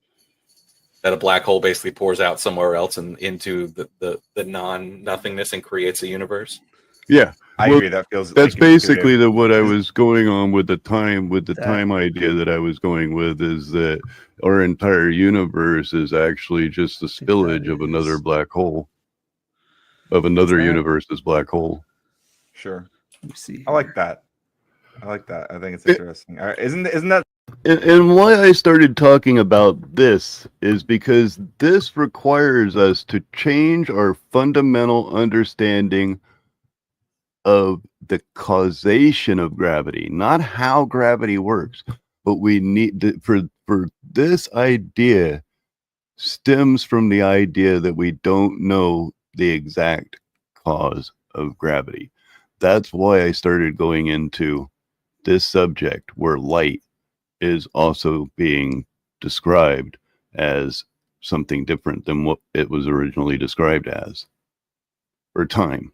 that a black hole basically pours out somewhere else and into the non-nothingness and creates a universe. Yeah, I agree. That's basically what I was going on with the time idea that I was going with, is that our entire universe is actually just the spillage of another black hole, of another universe's black hole. Sure. Let me see. I like that. I think it's interesting. Isn't that? And why I started talking about this is because this requires us to change our fundamental understanding of the causation of gravity, not how gravity works, but we need for this idea stems from the idea that we don't know the exact cause of gravity. That's why I started going into this subject, where light is also being described as something different than what it was originally described as, or time.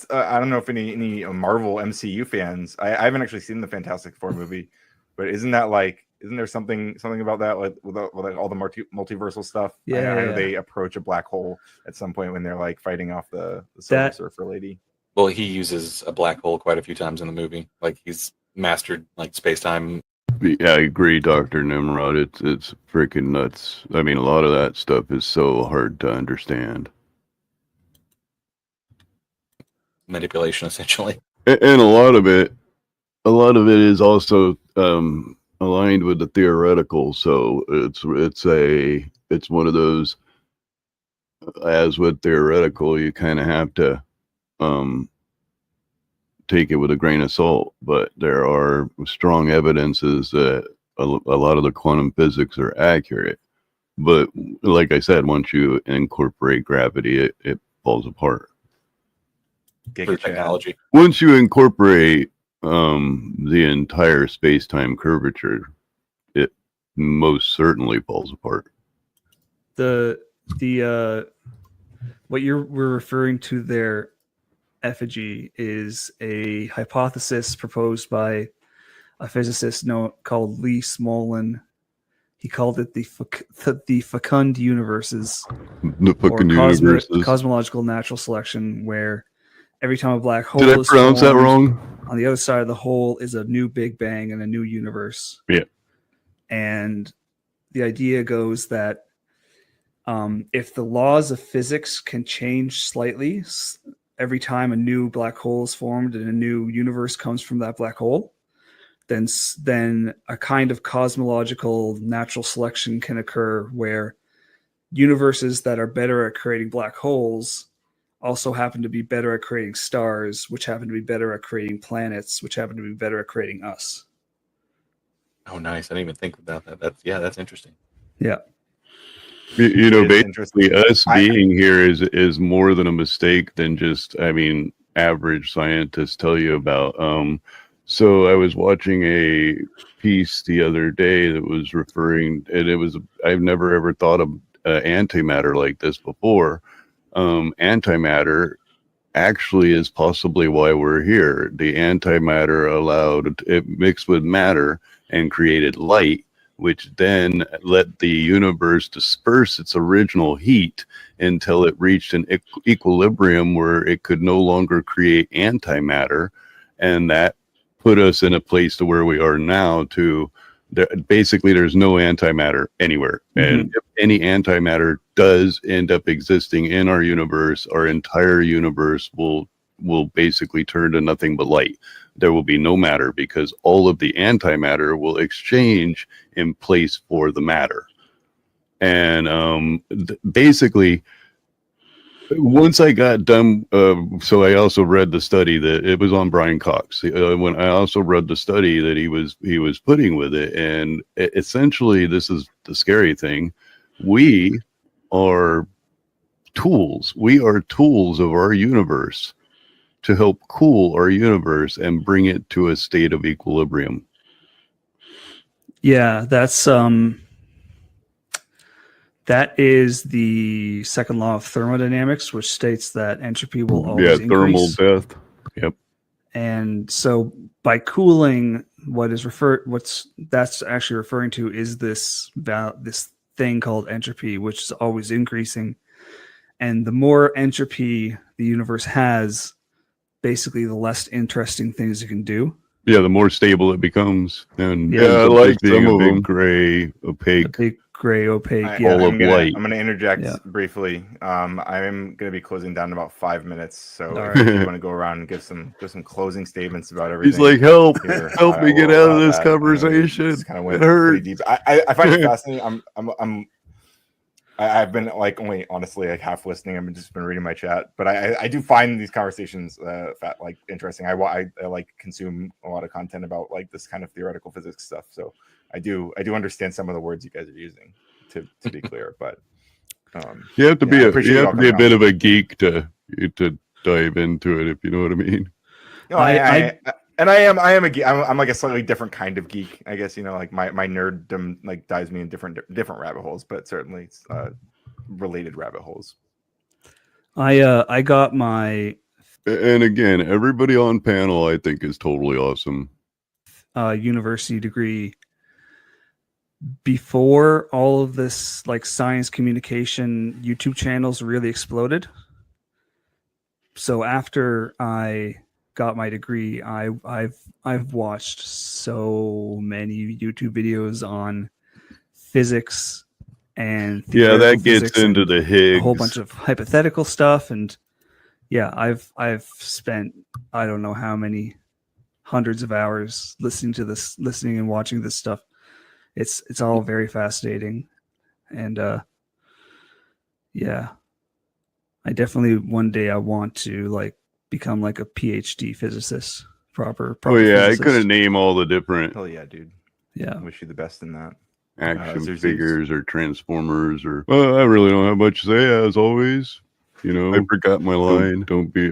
I don't know if any Marvel MCU fans. I haven't actually seen the Fantastic Four movie, but isn't there something about that, like with all the multiversal stuff? Yeah, I know they approach a black hole at some point when they're like fighting off the Silver Surfer lady. Well, he uses a black hole quite a few times in the movie. Like, he's mastered like space-time. Yeah, I agree, Dr. Nimrod. It's freaking nuts. I mean, a lot of that stuff is so hard to understand. Manipulation, essentially. And a lot of it is also aligned with the theoretical. So it's one of those, as with theoretical, you kind of have to take it with a grain of salt, but there are strong evidences that a lot of the quantum physics are accurate. But like I said, once you incorporate gravity, it falls apart. Technology. Once you incorporate the entire space-time curvature, it most certainly falls apart. The what we're referring to there, effigy, is a hypothesis proposed by a physicist called Lee Smolin. He called it the fecund universes, cosmological natural selection, where every time a black hole Did I pronounce that wrong? On the other side of the hole is a new Big Bang and a new universe. Yeah. And the idea goes that if the laws of physics can change slightly every time a new black hole is formed and a new universe comes from that black hole, then a kind of cosmological natural selection can occur, where universes that are better at creating black holes also happen to be better at creating stars, which happen to be better at creating planets, which happen to be better at creating us. Oh, nice. I didn't even think about that. That's interesting. Yeah. Basically us being here is more than a mistake than just, average scientists tell you about. So I was watching a piece the other day that was referring, and I've never ever thought of antimatter like this before. Antimatter actually is possibly why we're here. The antimatter allowed it mixed with matter and created light, which then let the universe disperse its original heat until it reached an equilibrium where it could no longer create antimatter, and that put us in a place to where we are now. Basically there's no antimatter anywhere, and if any antimatter does end up existing in our universe, our entire universe will basically turn to nothing but light. There will be no matter, because all of the antimatter will exchange in place for the matter. And basically, once I got done, so I also read the study that it was on Brian Cox. When I also read the study that he was putting with it, and essentially, this is the scary thing: we are tools. We are tools of our universe to help cool our universe and bring it to a state of equilibrium. Yeah, that is the second law of thermodynamics, which states that entropy will always thermal increase. death. Yep. And so by cooling, that's actually referring to is this thing called entropy, which is always increasing. And the more entropy the universe has, basically the less interesting things it can do. Yeah, the more stable it becomes. And Yeah, I like being a big gray, opaque. Yeah. I'm light. gonna interject Yeah. briefly. I'm gonna be closing down in about 5 minutes. So All if right. you want to go around and give some closing statements about everything. He's like, help here, me I get will out of allow this that. conversation. Just kind of went It hurts. pretty deep. I find it fascinating. I've been like only honestly like half listening. I've just been reading my chat, but I do find these conversations like interesting. I like consume a lot of content about like this kind of theoretical physics stuff. So I do understand some of the words you guys are using, to be clear. But you have to be a bit of a geek to dive into it, if you know what I mean. No, I am a geek. I'm like a slightly different kind of geek, I guess. You know, like my nerddom like dives me in different rabbit holes, but certainly related rabbit holes. I got my And again, everybody on panel I think is totally awesome. University degree before all of this like science communication YouTube channels really exploded. So after I got my degree, I've watched so many YouTube videos on physics and that gets into the Higgs, a whole bunch of hypothetical stuff. And yeah, I've spent I don't know how many hundreds of hours listening and watching this stuff. It's all very fascinating, and yeah, I definitely one day I want to like become like a PhD physicist, proper oh yeah, physicist. I couldn't name all the different Hell yeah, dude. Yeah, I wish you the best in that. Action figures or transformers or I really don't have much to say, as always. You know, I forgot my line. Don't be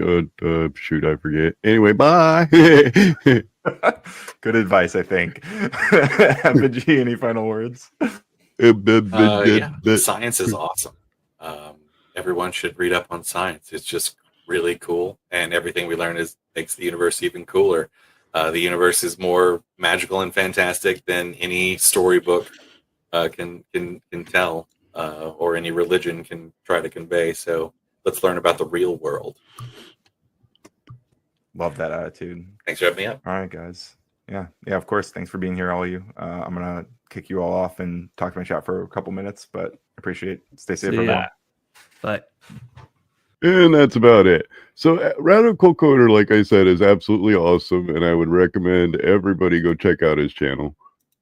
shoot, I forget. Anyway, bye. Good advice, I think. G, any final words? Science is awesome. Everyone should read up on science. It's just really cool, and everything we learn makes the universe even cooler. The universe is more magical and fantastic than any storybook can tell, or any religion can try to convey. So let's learn about the real world. Love that attitude. Thanks for having me up. All right, guys. Yeah, of course. Thanks for being here, all of you. I'm gonna kick you all off and talk to my chat for a couple minutes, but appreciate it. Stay safe, everyone. But and that's about it. So Radical Coder, like I said, is absolutely awesome, and I would recommend everybody go check out his channel.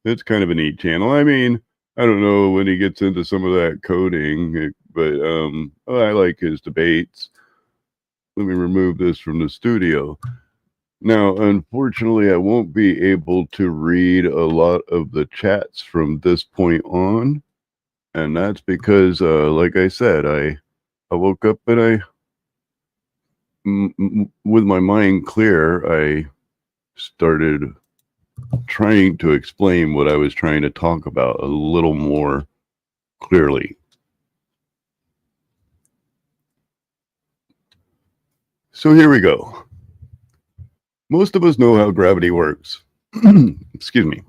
It's kind of a neat channel. I mean, I don't know when he gets into some of that coding, but I like his debates. Let me remove this from the studio. Now, unfortunately, I won't be able to read a lot of the chats from this point on, and that's because, like I said, I woke up and with my mind clear, I started trying to explain what I was trying to talk about a little more clearly. So here we go. Most of us know how gravity works. Excuse me.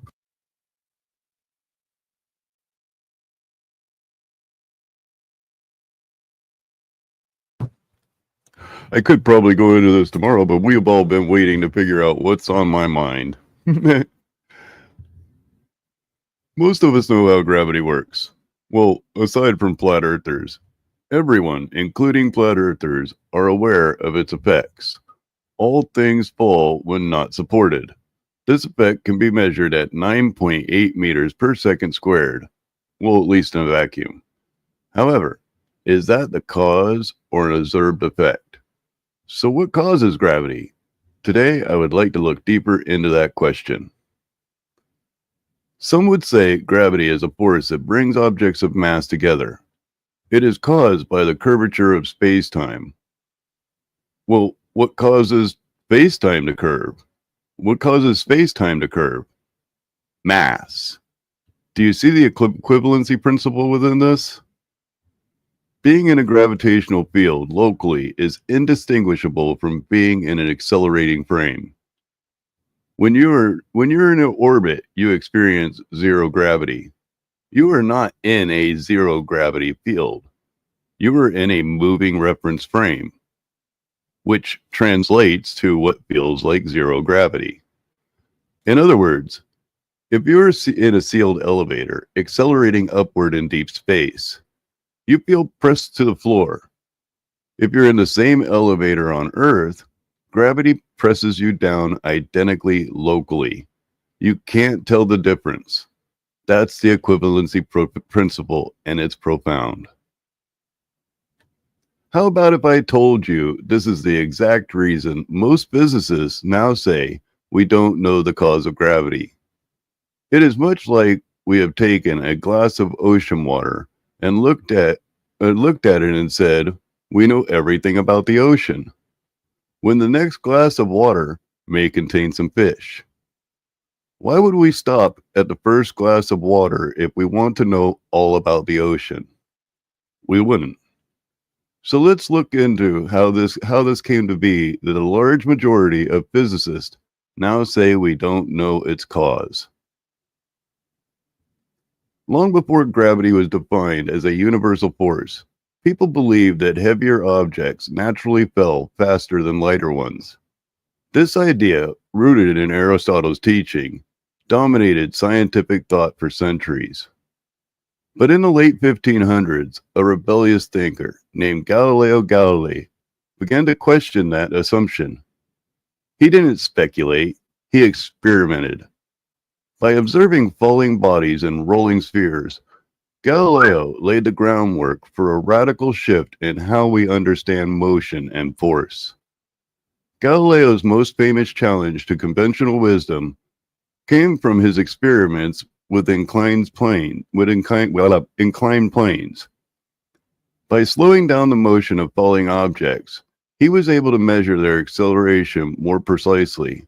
I could probably go into this tomorrow, but we have all been waiting to figure out what's on my mind. Most of us know how gravity works. Well, aside from flat earthers, everyone, including flat earthers, are aware of its effects. All things fall when not supported. This effect can be measured at 9.8 meters per second squared. Well, at least in a vacuum. However, is that the cause or an observed effect? So what causes gravity? Today, I would like to look deeper into that question. Some would say gravity is a force that brings objects of mass together. It is caused by the curvature of space-time. Well, what causes space-time to curve? What causes space-time to curve? Mass. Do you see the equivalency principle within this? Being in a gravitational field locally is indistinguishable from being in an accelerating frame. When you're in an orbit, you experience zero gravity. You are not in a zero gravity field. You are in a moving reference frame, which translates to what feels like zero gravity. In other words, if you're in a sealed elevator accelerating upward in deep space, you feel pressed to the floor. If you're in the same elevator on Earth, gravity presses you down identically locally. You can't tell the difference. That's the equivalency principle, and it's profound. How about if I told you this is the exact reason most physicists now say we don't know the cause of gravity? It is much like we have taken a glass of ocean water and looked at it and said, we know everything about the ocean, when the next glass of water may contain some fish. Why would we stop at the first glass of water if we want to know all about the ocean? We wouldn't. So let's look into how this came to be that a large majority of physicists now say we don't know its cause. Long before gravity was defined as a universal force, people believed that heavier objects naturally fell faster than lighter ones. This idea, rooted in Aristotle's teaching, dominated scientific thought for centuries. But in the late 1500s, a rebellious thinker named Galileo Galilei began to question that assumption. He didn't speculate, he experimented. By observing falling bodies and rolling spheres, Galileo laid the groundwork for a radical shift in how we understand motion and force. Galileo's most famous challenge to conventional wisdom came from his experiments with inclined planes. By slowing down the motion of falling objects, he was able to measure their acceleration more precisely.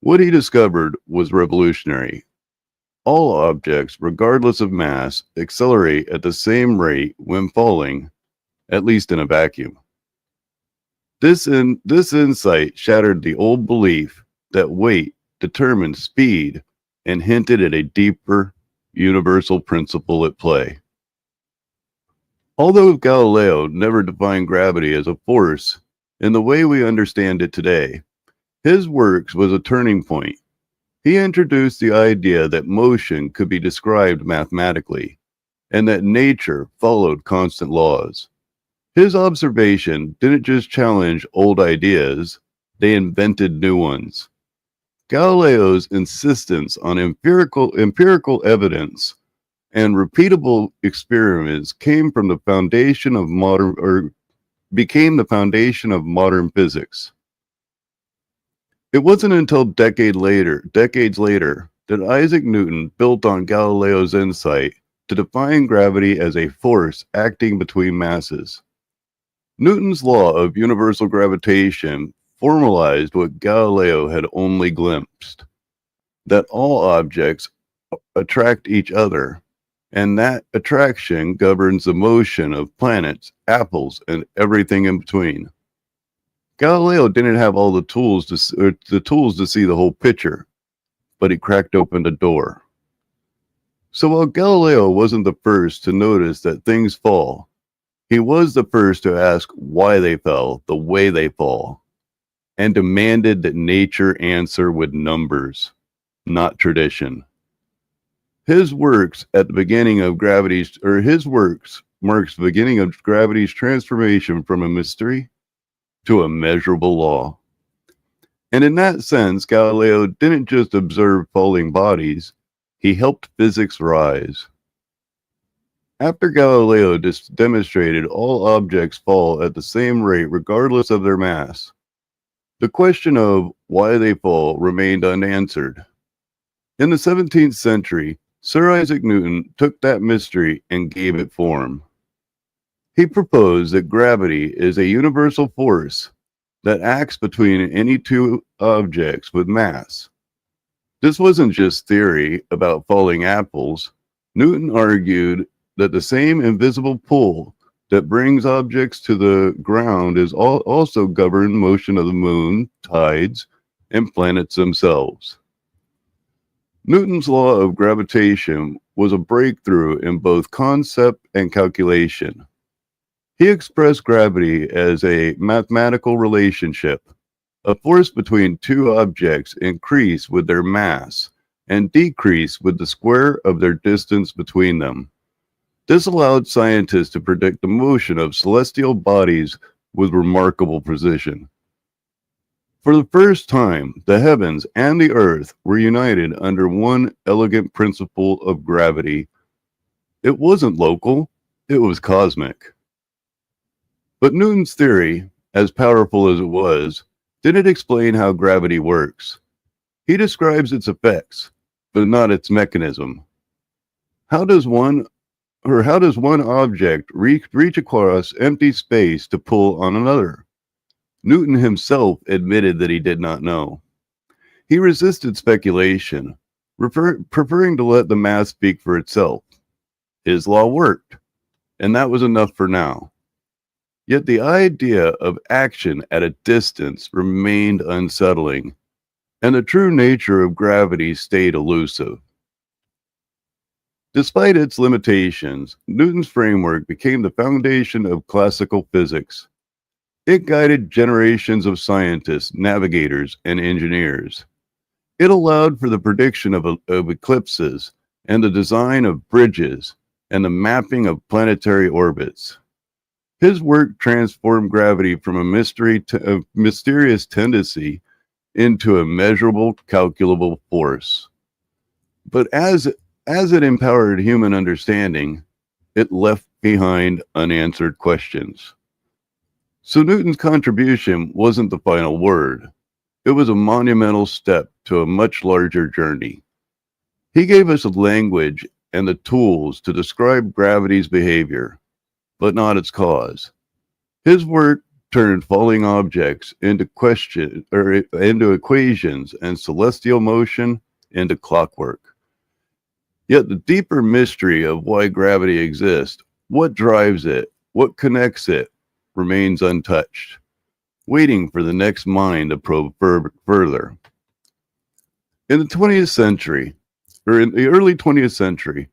What he discovered was revolutionary. All objects, regardless of mass, accelerate at the same rate when falling, at least in a vacuum. This insight shattered the old belief that weight determined speed and hinted at a deeper, universal principle at play. Although Galileo never defined gravity as a force in the way we understand it today, his works was a turning point. He introduced the idea that motion could be described mathematically, and that nature followed constant laws. His observation didn't just challenge old ideas, they invented new ones. Galileo's insistence on empirical evidence and repeatable experiments became the foundation of modern physics. It wasn't until decades later that Isaac Newton built on Galileo's insight to define gravity as a force acting between masses. Newton's law of universal gravitation formalized what Galileo had only glimpsed, that all objects attract each other, and that attraction governs the motion of planets, apples, and everything in between. Galileo didn't have all the tools to see the whole picture, but he cracked open the door. So while Galileo wasn't the first to notice that things fall, he was the first to ask why they fell the way they fall, and demanded that nature answer with numbers, not tradition. His works marks the beginning of gravity's transformation from a mystery to a measurable law. And in that sense, Galileo didn't just observe falling bodies, he helped physics rise. After Galileo demonstrated all objects fall at the same rate regardless of their mass, the question of why they fall remained unanswered. In the 17th century, Sir Isaac Newton took that mystery and gave it form. He proposed that gravity is a universal force that acts between any two objects with mass. This wasn't just theory about falling apples. Newton argued that the same invisible pull that brings objects to the ground is also govern motion of the moon, tides, and planets themselves. Newton's law of gravitation was a breakthrough in both concept and calculation. He expressed gravity as a mathematical relationship. A force between two objects increase with their mass and decrease with the square of their distance between them. This allowed scientists to predict the motion of celestial bodies with remarkable precision. For the first time, the heavens and the earth were united under one elegant principle of gravity. It wasn't local, it was cosmic. But Newton's theory, as powerful as it was, didn't explain how gravity works. He describes its effects, but not its mechanism. How does one object reach across empty space to pull on another? Newton himself admitted that he did not know. He resisted speculation, preferring to let the math speak for itself. His law worked, and that was enough for now. Yet the idea of action at a distance remained unsettling, and the true nature of gravity stayed elusive. Despite its limitations, Newton's framework became the foundation of classical physics. It guided generations of scientists, navigators, and engineers. It allowed for the prediction of eclipses and the design of bridges and the mapping of planetary orbits. His work transformed gravity from a mysterious tendency into a measurable, calculable force. But as it empowered human understanding, it left behind unanswered questions. So Newton's contribution wasn't the final word. It was a monumental step to a much larger journey. He gave us a language and the tools to describe gravity's behavior, but not its cause. His work turned falling objects into equations and celestial motion into clockwork. Yet the deeper mystery of why gravity exists, what drives it, what connects it, remains untouched, waiting for the next mind to probe further. In the early 20th century,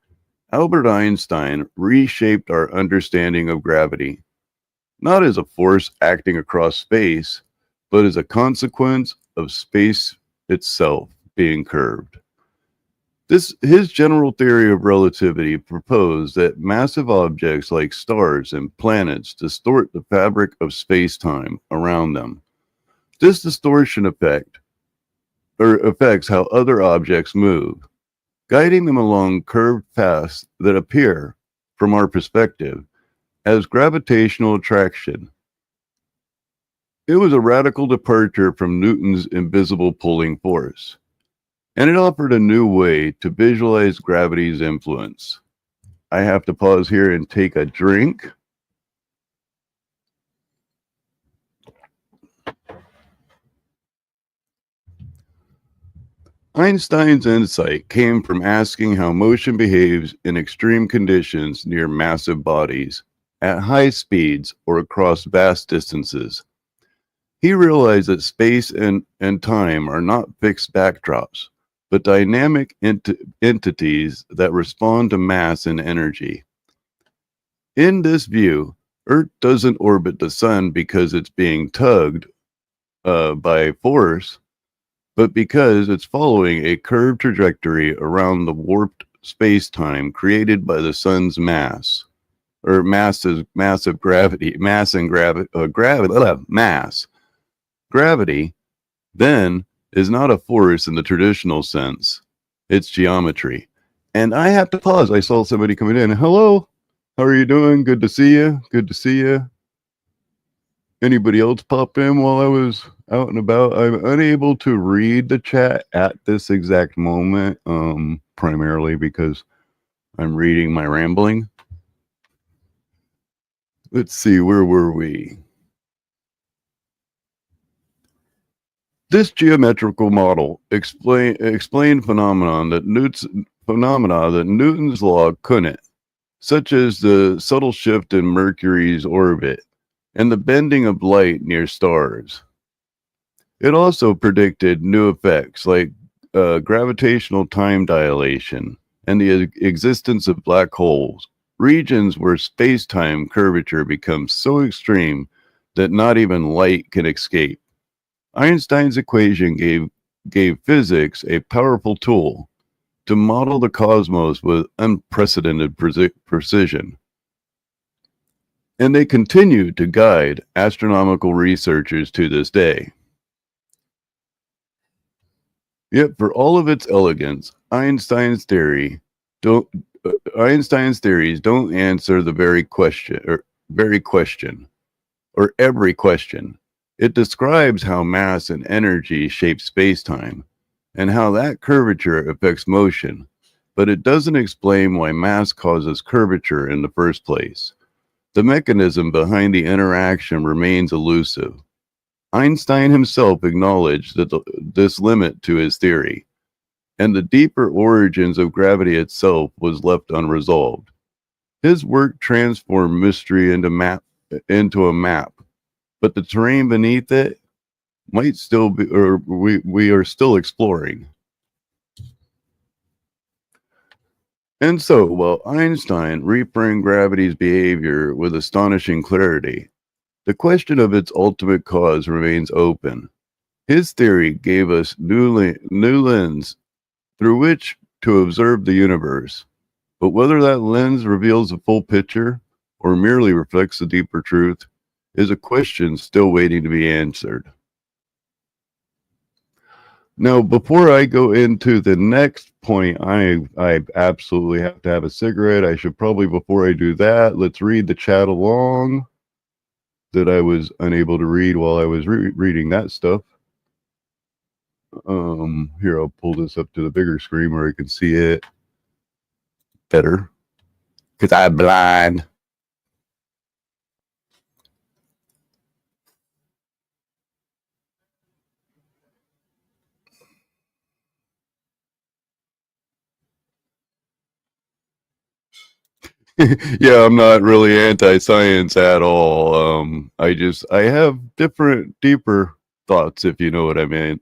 Albert Einstein reshaped our understanding of gravity, not as a force acting across space, but as a consequence of space itself being curved. His general theory of relativity proposed that massive objects like stars and planets distort the fabric of space-time around them. This distortion affects how other objects move, guiding them along curved paths that appear, from our perspective, as gravitational attraction. It was a radical departure from Newton's invisible pulling force, and it offered a new way to visualize gravity's influence. I have to pause here and take a drink. Einstein's insight came from asking how motion behaves in extreme conditions near massive bodies, at high speeds, or across vast distances. He realized that space and time are not fixed backdrops, but dynamic entities that respond to mass and energy. In this view, Earth doesn't orbit the sun because it's being tugged by force, but because it's following a curved trajectory around the warped space-time created by the sun's mass, or massive gravity, mass. Gravity, then, is not a force in the traditional sense. It's geometry. And I have to pause. I saw somebody coming in. Hello, how are you doing? Good to see you. Good to see you. Anybody else pop in while I was out and about? I'm unable to read the chat at this exact moment, primarily because I'm reading my rambling. Let's see, where were we? This geometrical model explained phenomena that Newton's law couldn't, such as the subtle shift in Mercury's orbit and the bending of light near stars. It also predicted new effects like gravitational time dilation and the existence of black holes, regions where space-time curvature becomes so extreme that not even light can escape. Einstein's equation gave physics a powerful tool to model the cosmos with unprecedented precision. And they continue to guide astronomical researchers to this day. Yet, for all of its elegance, Einstein's theories don't answer the very question. It describes how mass and energy shape space-time and how that curvature affects motion, but it doesn't explain why mass causes curvature in the first place. The mechanism behind the interaction remains elusive. Einstein himself acknowledged this limit to his theory, and the deeper origins of gravity itself was left unresolved. His work transformed mystery into a map, but the terrain beneath it might still be, or we are still exploring. And so, while Einstein reframed gravity's behavior with astonishing clarity, the question of its ultimate cause remains open. His theory gave us new lens through which to observe the universe, but whether that lens reveals the full picture or merely reflects the deeper truth is a question still waiting to be answered. Now, before I go into the next point, I absolutely have to have a cigarette. I should probably, before I do that, let's read the chat along that I was unable to read while I was reading that stuff. Here, I'll pull this up to the bigger screen where I can see it better, because I'm blind. Yeah, I'm not really anti-science at all. I have different, deeper thoughts, if you know what I mean.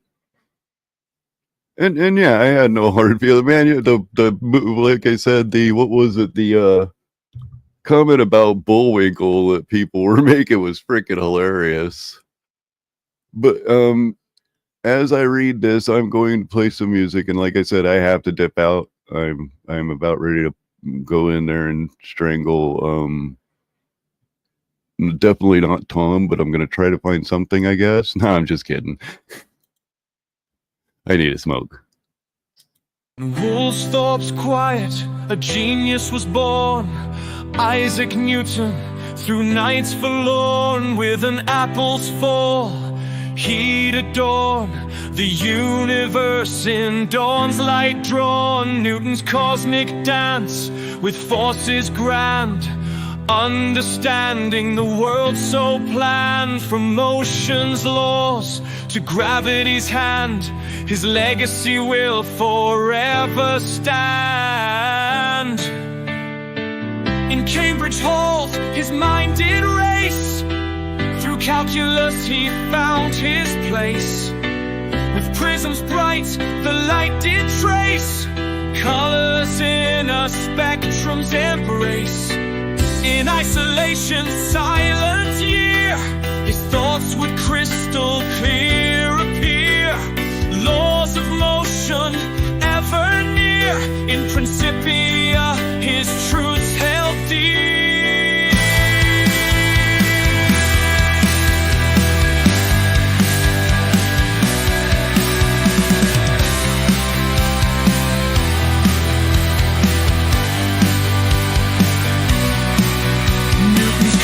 And yeah, I had no hard feeling, man. Like I said, what was it? The comment about Bullwinkle that people were making was freaking hilarious. But as I read this, I'm going to play some music, and like I said, I have to dip out. I'm about ready to go in there and strangle definitely not Tom, but I'm gonna try to find something, I guess. No, I'm just kidding. I need a smoke. In Woolsthorpe's quiet, a genius was born. Isaac Newton, through nights forlorn, with an apple's fall, he'd adorn the universe in dawn's light drawn. Newton's cosmic dance with forces grand, Understanding the world so planned, from motion's laws to gravity's hand, his legacy will forever stand. In Cambridge halls his mind did race, through calculus he found his place. With prisms bright the light did trace, colors in a spectrum's embrace. In isolation, silent year, his thoughts would crystal clear appear. Laws of motion ever near, in Principia his truths held dear.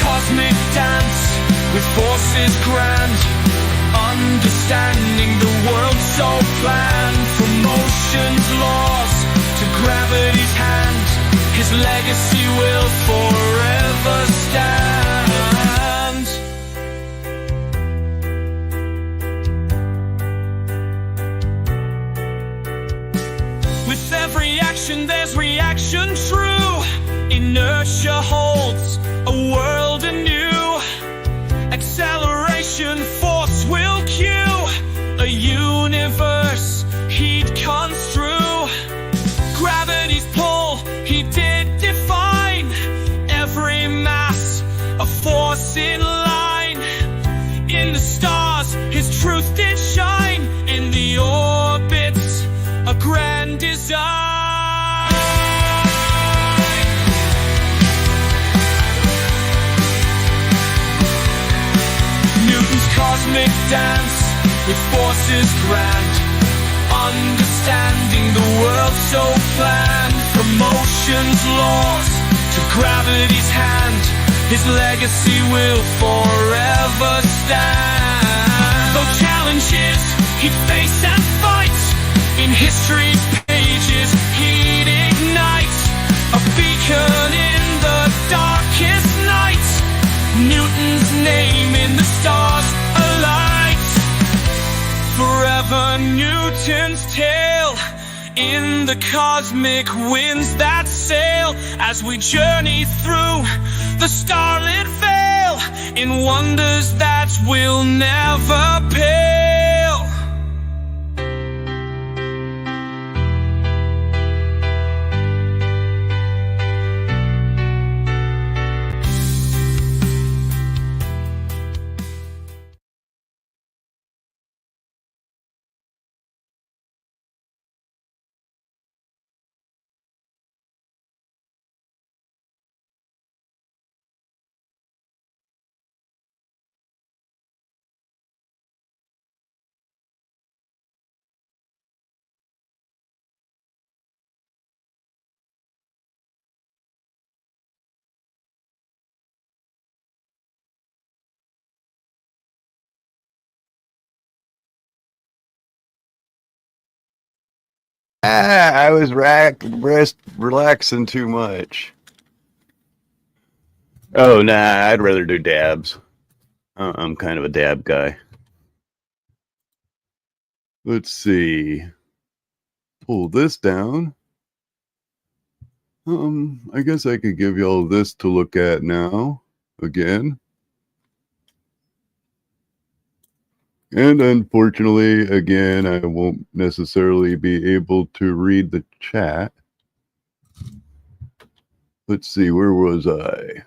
Cosmic dance with forces grand, understanding the world so planned. From motion's laws to gravity's hand, his legacy will forever stand. With every action there's reaction true, inertia holds a world anew. Acceleration force will cue a universe he'd construe. Gravity's pull he did define, every mass a force in line. In the stars his truth did shine, in the orbits a grand design. Cosmic dance with forces grand, understanding the world so planned. From motion's laws to gravity's hand, his legacy will forever stand. Though challenges he'd face and fight, in history's pages he'd ignite. A beacon in the darkest night, Newton's name in the stars alight. Forever Newton's tale, in the cosmic winds that sail, as we journey through the starlit veil, in wonders that will never pale. I was relaxing too much. Oh, nah, I'd rather do dabs. I'm kind of a dab guy. Let's see. Pull this down. I guess I could give y'all this to look at now, again. And unfortunately, again, I won't necessarily be able to read the chat. Let's see, where was I?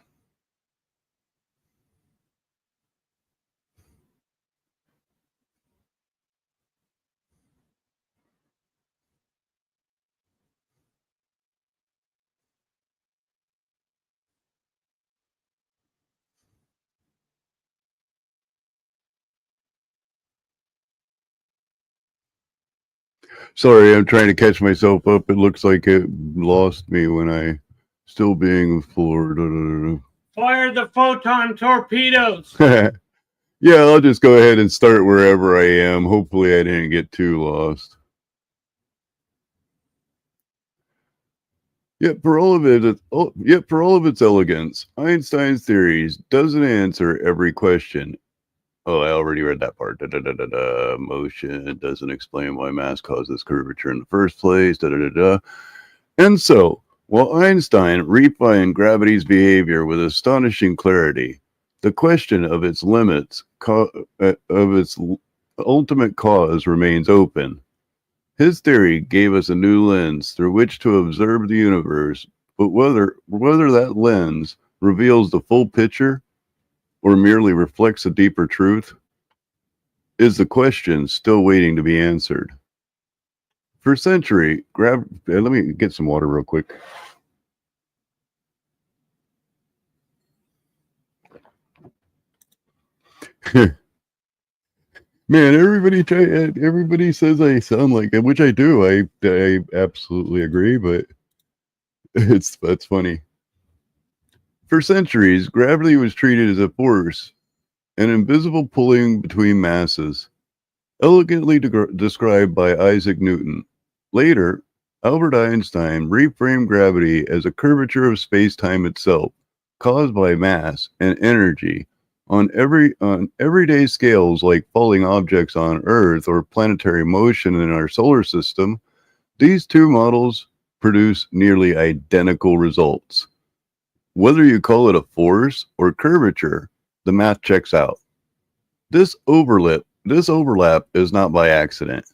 Sorry, I'm trying to catch myself up. It looks like it lost me when I still being floored. Fire the photon torpedoes. Yeah, I'll just go ahead and start wherever I am. Hopefully I didn't get too lost. Yet for all of its elegance, Einstein's theories doesn't answer every question. Oh, I already read that part. Motion doesn't explain why mass causes curvature in the first place. And so, while Einstein refined gravity's behavior with astonishing clarity, the question of its limits, of its ultimate cause, remains open. His theory gave us a new lens through which to observe the universe, but whether that lens reveals the full picture or merely reflects a deeper truth is the question still waiting to be answered. For centuries, let me get some water real quick. Man, everybody says I sound like it, which I do. I absolutely agree, but that's funny. For centuries, gravity was treated as a force, an invisible pulling between masses, elegantly described by Isaac Newton. Later, Albert Einstein reframed gravity as a curvature of space-time itself, caused by mass and energy. On everyday scales like falling objects on Earth or planetary motion in our solar system, these two models produce nearly identical results. Whether you call it a force or curvature, the math checks out. This overlap is not by accident.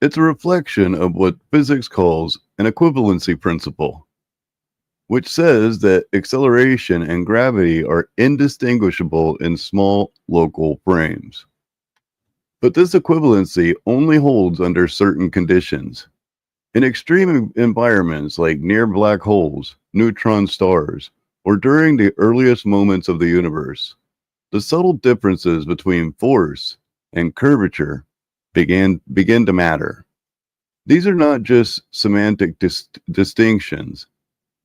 It's a reflection of what physics calls an equivalency principle, which says that acceleration and gravity are indistinguishable in small local frames. But this equivalency only holds under certain conditions. In extreme environments like near black holes, neutron stars, or during the earliest moments of the universe, the subtle differences between force and curvature begin to matter. These are not just semantic distinctions.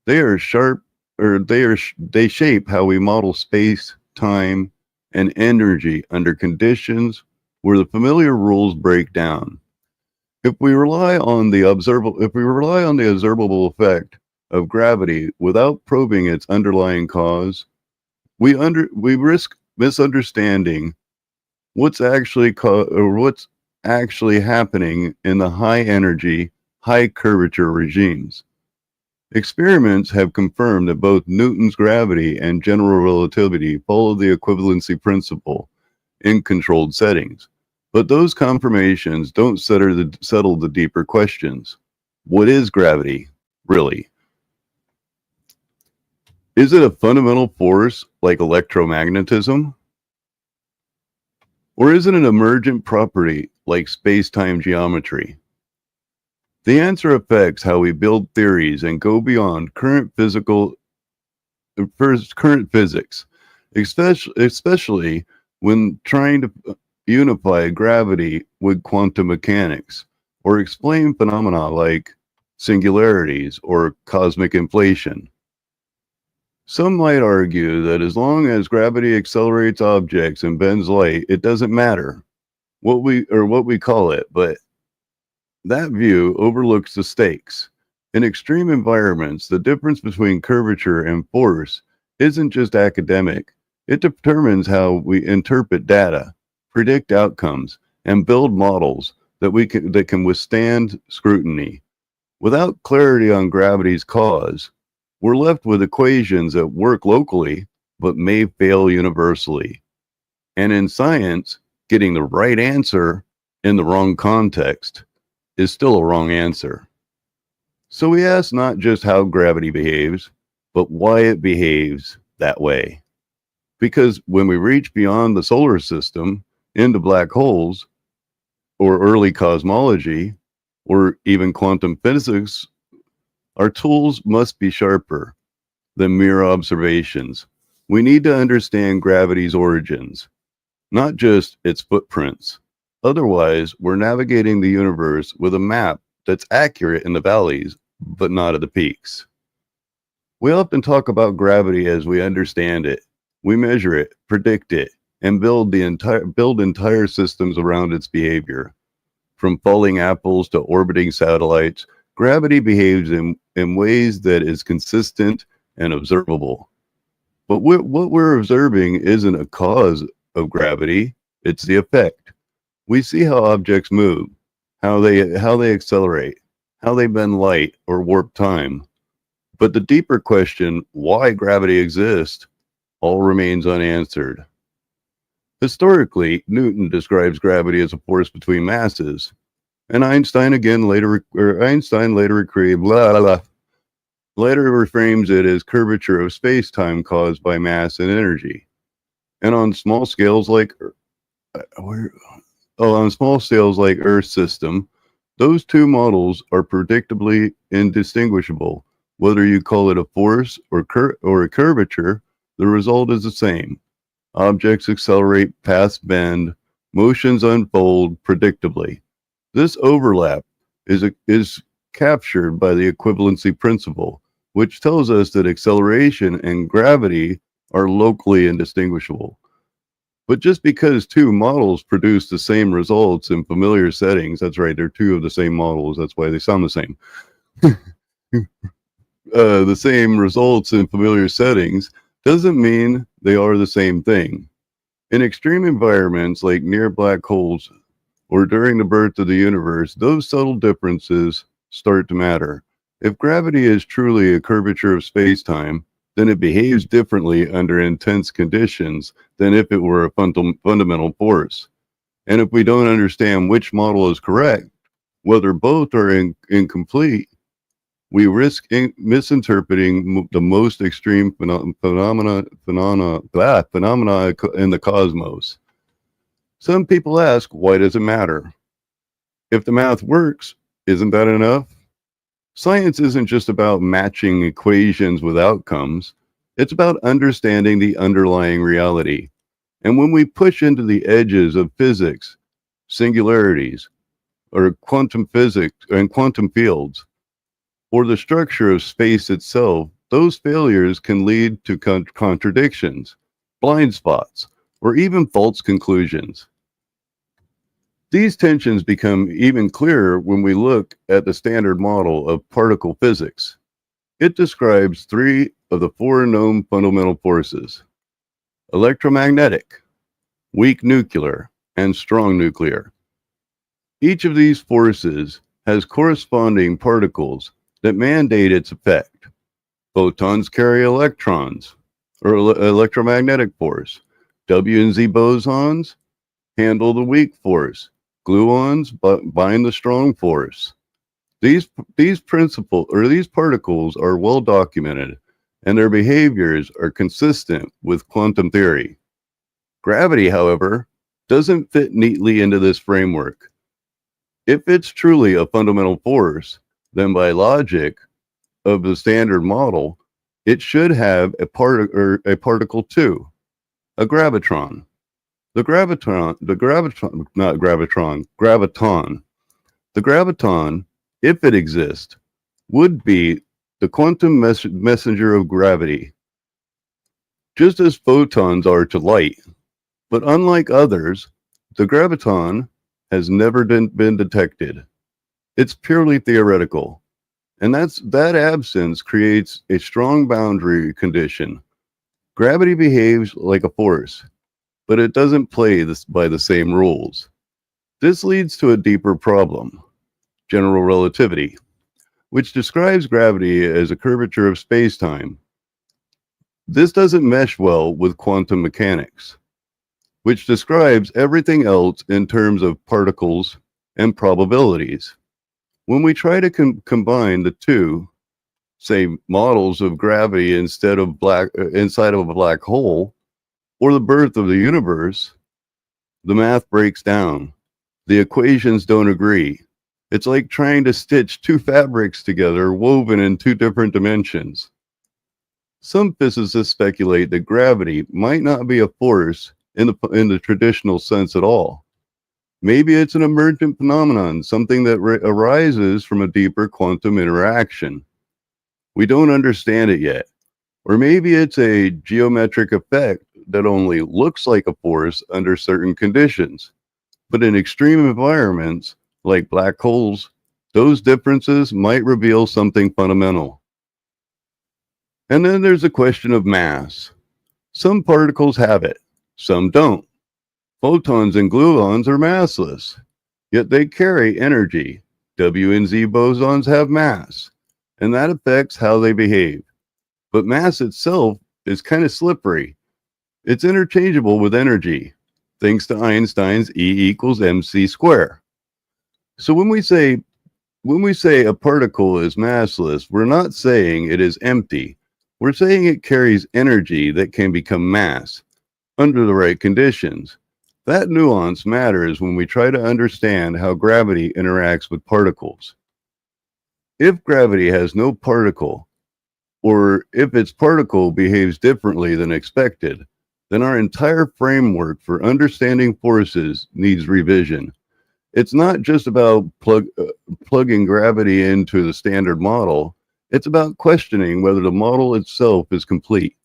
They are sharp, or they shape how we model space, time, and energy under conditions where the familiar rules break down. If we rely on the observable effect of gravity without probing its underlying cause, we risk misunderstanding what's actually happening in the high energy, high curvature regimes. Experiments have confirmed that both Newton's gravity and general relativity follow the equivalency principle in controlled settings. But those confirmations don't settle the deeper questions. What is gravity, really? Is it a fundamental force like electromagnetism? Or is it an emergent property like space-time geometry? The answer affects how we build theories and go beyond current physics, especially when trying to unify gravity with quantum mechanics or explain phenomena like singularities or cosmic inflation. Some might argue that as long as gravity accelerates objects and bends light, it doesn't matter what we call it, but that view overlooks the stakes. In extreme environments, the difference between curvature and force isn't just academic. It determines how we interpret data, predict outcomes, and build models that can withstand scrutiny. Without clarity on gravity's cause, we're left with equations that work locally but may fail universally. And in science, getting the right answer in the wrong context is still a wrong answer. So we ask not just how gravity behaves, but why it behaves that way. Because when we reach beyond the solar system into black holes, or early cosmology, or even quantum physics, our tools must be sharper than mere observations. We need to understand gravity's origins, not just its footprints. Otherwise, we're navigating the universe with a map that's accurate in the valleys, but not at the peaks. We often talk about gravity as we understand it. We measure it, predict it, and build entire systems around its behavior. From falling apples to orbiting satellites, gravity behaves in in ways that is consistent and observable. But what we're observing isn't a cause of gravity, it's the effect. We see how objects move, how they accelerate, how they bend light or warp time. But the deeper question, why gravity exists, all remains unanswered. Historically, Newton describes gravity as a force between masses, and Einstein later reframes it as curvature of space-time caused by mass and energy. And on small scales like Earth's system, those two models are predictably indistinguishable. Whether you call it a force or a curvature, the result is the same. Objects accelerate, paths bend, motions unfold predictably. This overlap is captured by the equivalency principle, which tells us that acceleration and gravity are locally indistinguishable. But just because two models produce the same results in familiar settings, that's right, they're two of the same models, that's why they sound the same. The same results in familiar settings doesn't mean they are the same thing. In extreme environments like near black holes or during the birth of the universe, those subtle differences start to matter. If gravity is truly a curvature of space-time, then it behaves differently under intense conditions than if it were a fundamental force. And if we don't understand which model is correct, whether both are incomplete, we risk misinterpreting the most extreme phenomena in the cosmos. Some people ask, why does it matter? If the math works, isn't that enough? Science isn't just about matching equations with outcomes. It's about understanding the underlying reality. And when we push into the edges of physics, singularities, or quantum physics and quantum fields, or the structure of space itself, those failures can lead to contradictions, blind spots, or even false conclusions. These tensions become even clearer when we look at the standard model of particle physics. It describes three of the four known fundamental forces: electromagnetic, weak nuclear, and strong nuclear. Each of these forces has corresponding particles that mandate its effect. Photons carry electrons, or electromagnetic force. W and Z bosons handle the weak force. Gluons bind the strong force. These particles are well documented, and their behaviors are consistent with quantum theory. Gravity, however, doesn't fit neatly into this framework. If it's truly a fundamental force, then by logic of the standard model, it should have a particle too, a gravitron. The graviton, if it exists, would be the quantum messenger of gravity, just as photons are to light. But unlike others, the graviton has never been detected. It's purely theoretical, and that absence creates a strong boundary condition. Gravity behaves like a force, but it doesn't play by the same rules. This leads to a deeper problem, general relativity, which describes gravity as a curvature of space-time. This doesn't mesh well with quantum mechanics, which describes everything else in terms of particles and probabilities. When we try to combine the two, say models of gravity inside of a black hole, or the birth of the universe, the math breaks down. The equations don't agree. It's like trying to stitch two fabrics together woven in two different dimensions. Some physicists speculate that gravity might not be a force in the traditional sense at all. Maybe it's an emergent phenomenon, something that arises from a deeper quantum interaction. We don't understand it yet. Or maybe it's a geometric effect that only looks like a force under certain conditions, but in extreme environments like black holes Those differences might reveal something fundamental. And then there's the question of mass. Some particles have it, some don't. Photons and gluons are massless, yet they carry energy. W and Z bosons have mass, and that affects how they behave. But mass itself is kind of slippery. It's interchangeable with energy, thanks to Einstein's E equals mc squared. So when we say a particle is massless, we're not saying it is empty. We're saying it carries energy that can become mass under the right conditions. That nuance matters when we try to understand how gravity interacts with particles. If gravity has no particle, or if its particle behaves differently than expected, then our entire framework for understanding forces needs revision. It's not just about plugging gravity into the standard model. It's about questioning whether the model itself is complete.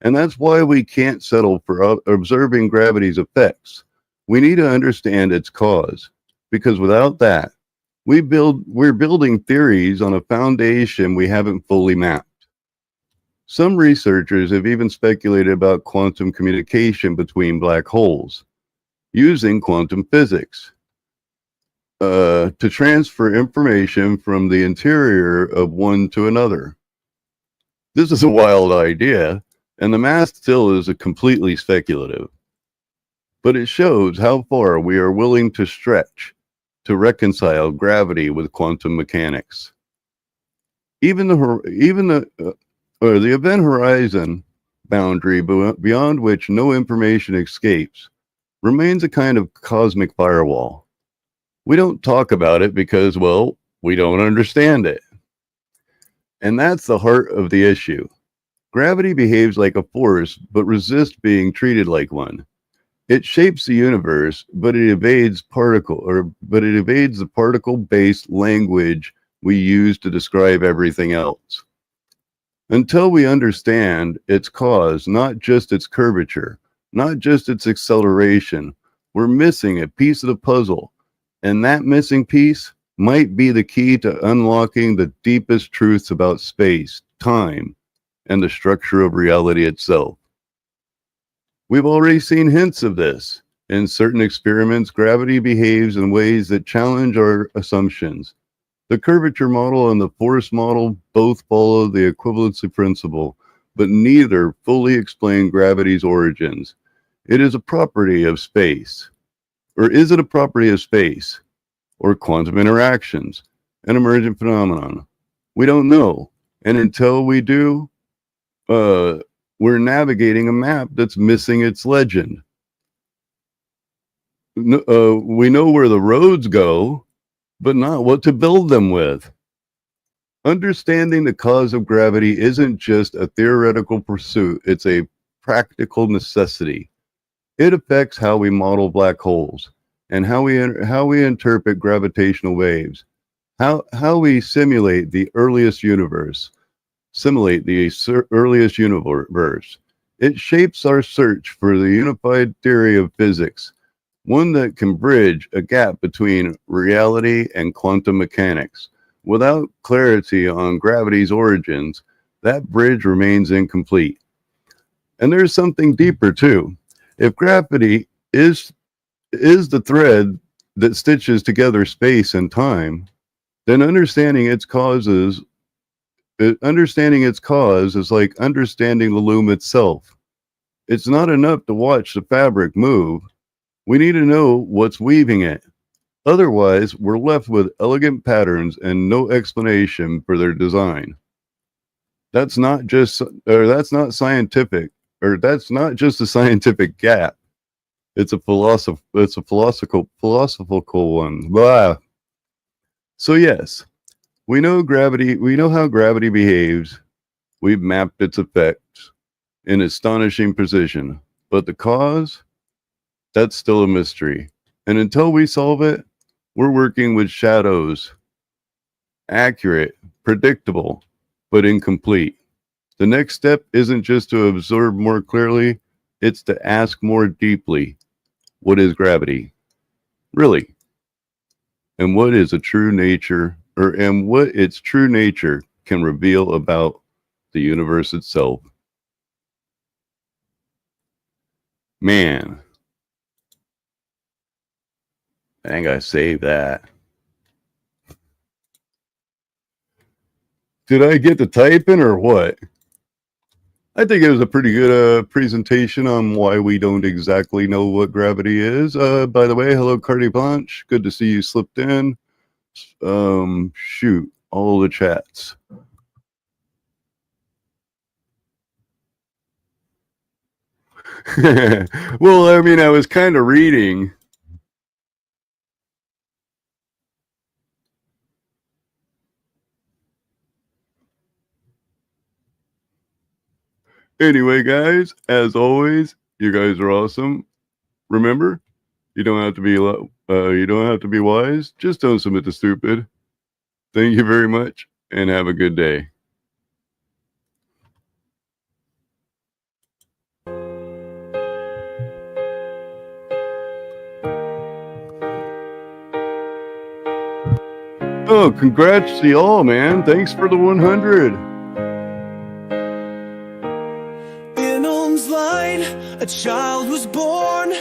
And that's why we can't settle for observing gravity's effects. We need to understand its cause, because without that, we're building theories on a foundation we haven't fully mapped. Some researchers have even speculated about quantum communication between black holes, using quantum physics to transfer information from the interior of one to another. This is a wild idea, and the math still is completely speculative. But it shows how far we are willing to stretch to reconcile gravity with quantum mechanics. Even the event horizon boundary beyond which no information escapes remains a kind of cosmic firewall. We don't talk about it because, well, we don't understand it. And that's the heart of the issue. Gravity behaves like a force, but resists being treated like one. It shapes the universe, but it evades the particle-based language we use to describe everything else. Until we understand its cause, not just its curvature, not just its acceleration, we're missing a piece of the puzzle. And that missing piece might be the key to unlocking the deepest truths about space, time, and the structure of reality itself. We've already seen hints of this. In certain experiments, gravity behaves in ways that challenge our assumptions. The curvature model and the force model both follow the equivalency principle, but neither fully explain gravity's origins. It is a property of space. Or is it a property of space? Or quantum interactions? An emergent phenomenon? We don't know. And until we do, we're navigating a map that's missing its legend. We know where the roads go, but not what to build them with. Understanding the cause of gravity isn't just a theoretical pursuit, it's a practical necessity. It affects how we model black holes and how we interpret gravitational waves, how we simulate the earliest universe. It shapes our search for the unified theory of physics, one that can bridge a gap between reality and quantum mechanics. Without clarity on gravity's origins, that bridge remains incomplete. And there's something deeper too. If gravity is the thread that stitches together space and time, then understanding its cause is like understanding the loom itself. It's not enough to watch the fabric move. We need to know what's weaving it. Otherwise, we're left with elegant patterns and no explanation for their design. That's not just a scientific gap. It's a philosophical one. Blah. So yes, we know how gravity behaves. We've mapped its effects in astonishing precision. But the cause? That's still a mystery. And until we solve it, we're working with shadows. Accurate, predictable, but incomplete. The next step isn't just to observe more clearly, it's to ask more deeply. What is gravity? Really? And what is the true nature and what its true nature can reveal about the universe itself. Man, I think I saved that. Did I get the typing or what? I think it was a pretty good presentation on why we don't exactly know what gravity is. By the way, hello, Cardi Punch. Good to see you slipped in. Shoot, all the chats. Well, I mean, I was kind of reading. Anyway, guys, as always, you guys are awesome. Remember, you don't have to be wise. Just don't submit to stupid. Thank you very much, and have a good day. Oh, congrats to y'all, man. Thanks for the 100. In Ohm's line, a child was born.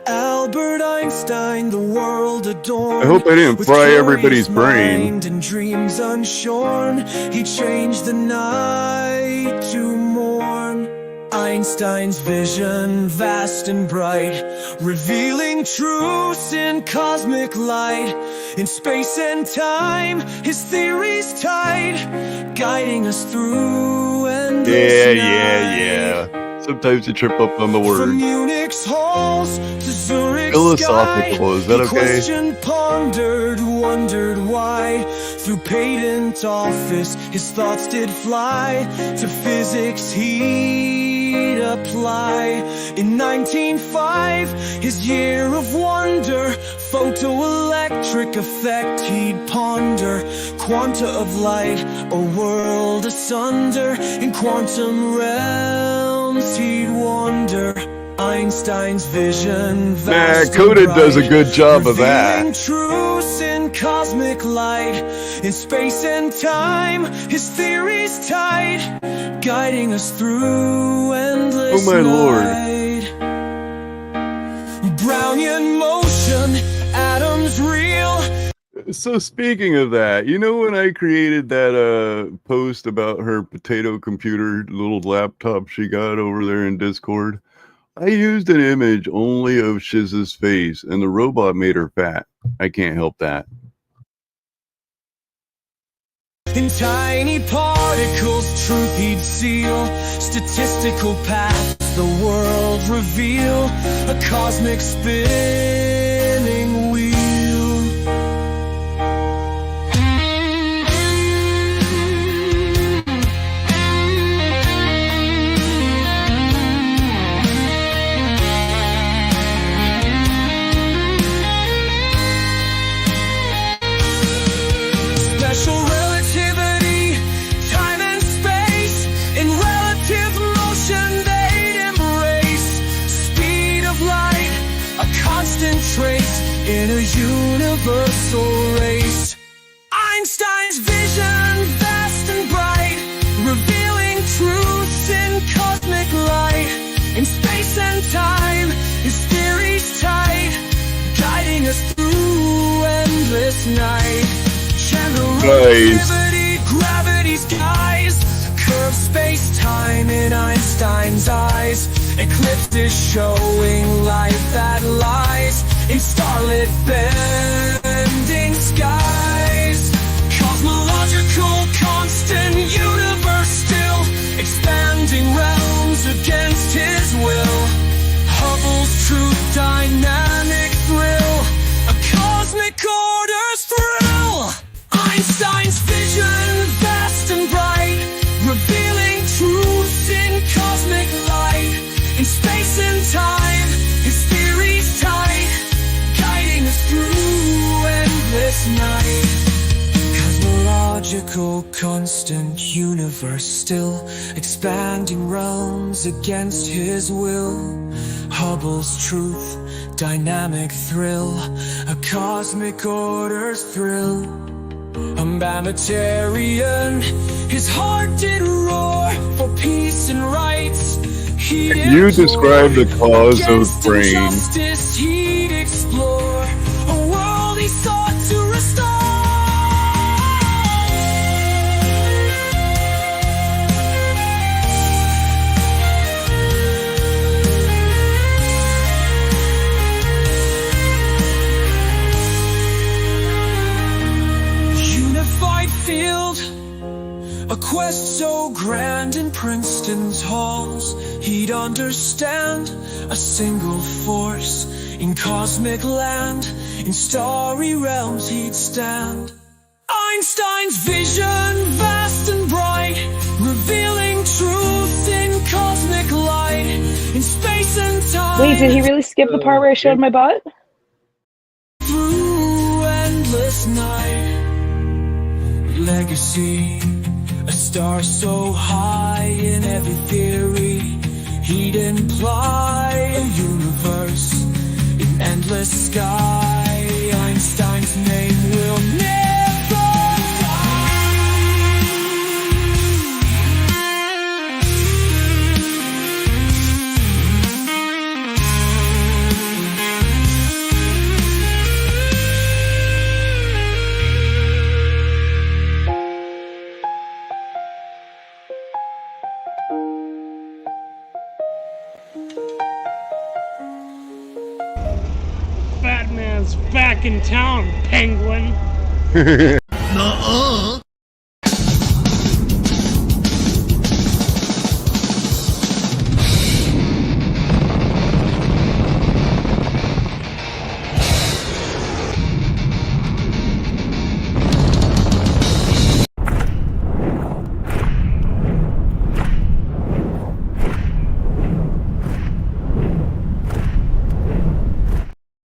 Albert Einstein, the world adorned. I hope I didn't with fry curious everybody's brain. mind and dreams unshorn. He changed the night to morn. Einstein's vision vast and bright, revealing truths in cosmic light. In space and time, his theories tied, guiding us through endless night. Yeah. Sometimes you trip up on the From word. Munich's halls to Zurich's Philosophical, is that he okay? questioned, pondered, wondered why. Through patent office, his thoughts did fly. To physics he'd apply. In 1905, his year of wonder, photoelectric effect he'd ponder. Quanta of light, a world asunder. In quantum realms he'd wander. Einstein's vision vast Coda and does a bright, good job of revealing that. truths in cosmic light. In space and time, his theories tied, guiding us through endless Oh my Lord. night. Brownian motion, atoms real. So speaking of that, you know when I created that post about her potato computer little laptop she got over there in Discord? I used an image only of Shiz's face, and the robot made her fat. I can't help that. In tiny particles, truth he'd seal. Statistical paths the world reveal. A cosmic spinning wheel. Special relativity, time and space. In relative motion they'd embrace. Speed of light, a constant trace in a universal race. Einstein's vision vast and bright, revealing truths in cosmic light. In space and time, his theories tight, guiding us through endless night. General relativity, gravity's guise, curved space-time in Einstein's eyes. Eclipses showing light that lies in starlit bending skies. Cosmological constant universe still, expanding realms against his will. Hubble's truth dynamic thrill, a cosmic order's thrill. Einstein's vision vast and bright, revealing truths in cosmic light. In space and time, his theories tight, guiding us through endless night. Cosmological constant universe still, expanding realms against his will. Hubble's truth, dynamic thrill, a cosmic order's thrill. a humanitarian. His heart did roar for peace and rights. You describe the cause of brain. Justice he'd explore, a world he sought to restore. Unified field, a quest so grand in Princeton's halls. He'd understand a single force in cosmic land. In starry realms he'd stand. Einstein's vision, vast and bright, revealing truth in cosmic light. In space and time. Wait, did he really skip the part where I showed my butt? Through endless night. Legacy, a star so high in every theory. He'd imply a universe in endless sky. Einstein's name will never Batman's back in town, Penguin.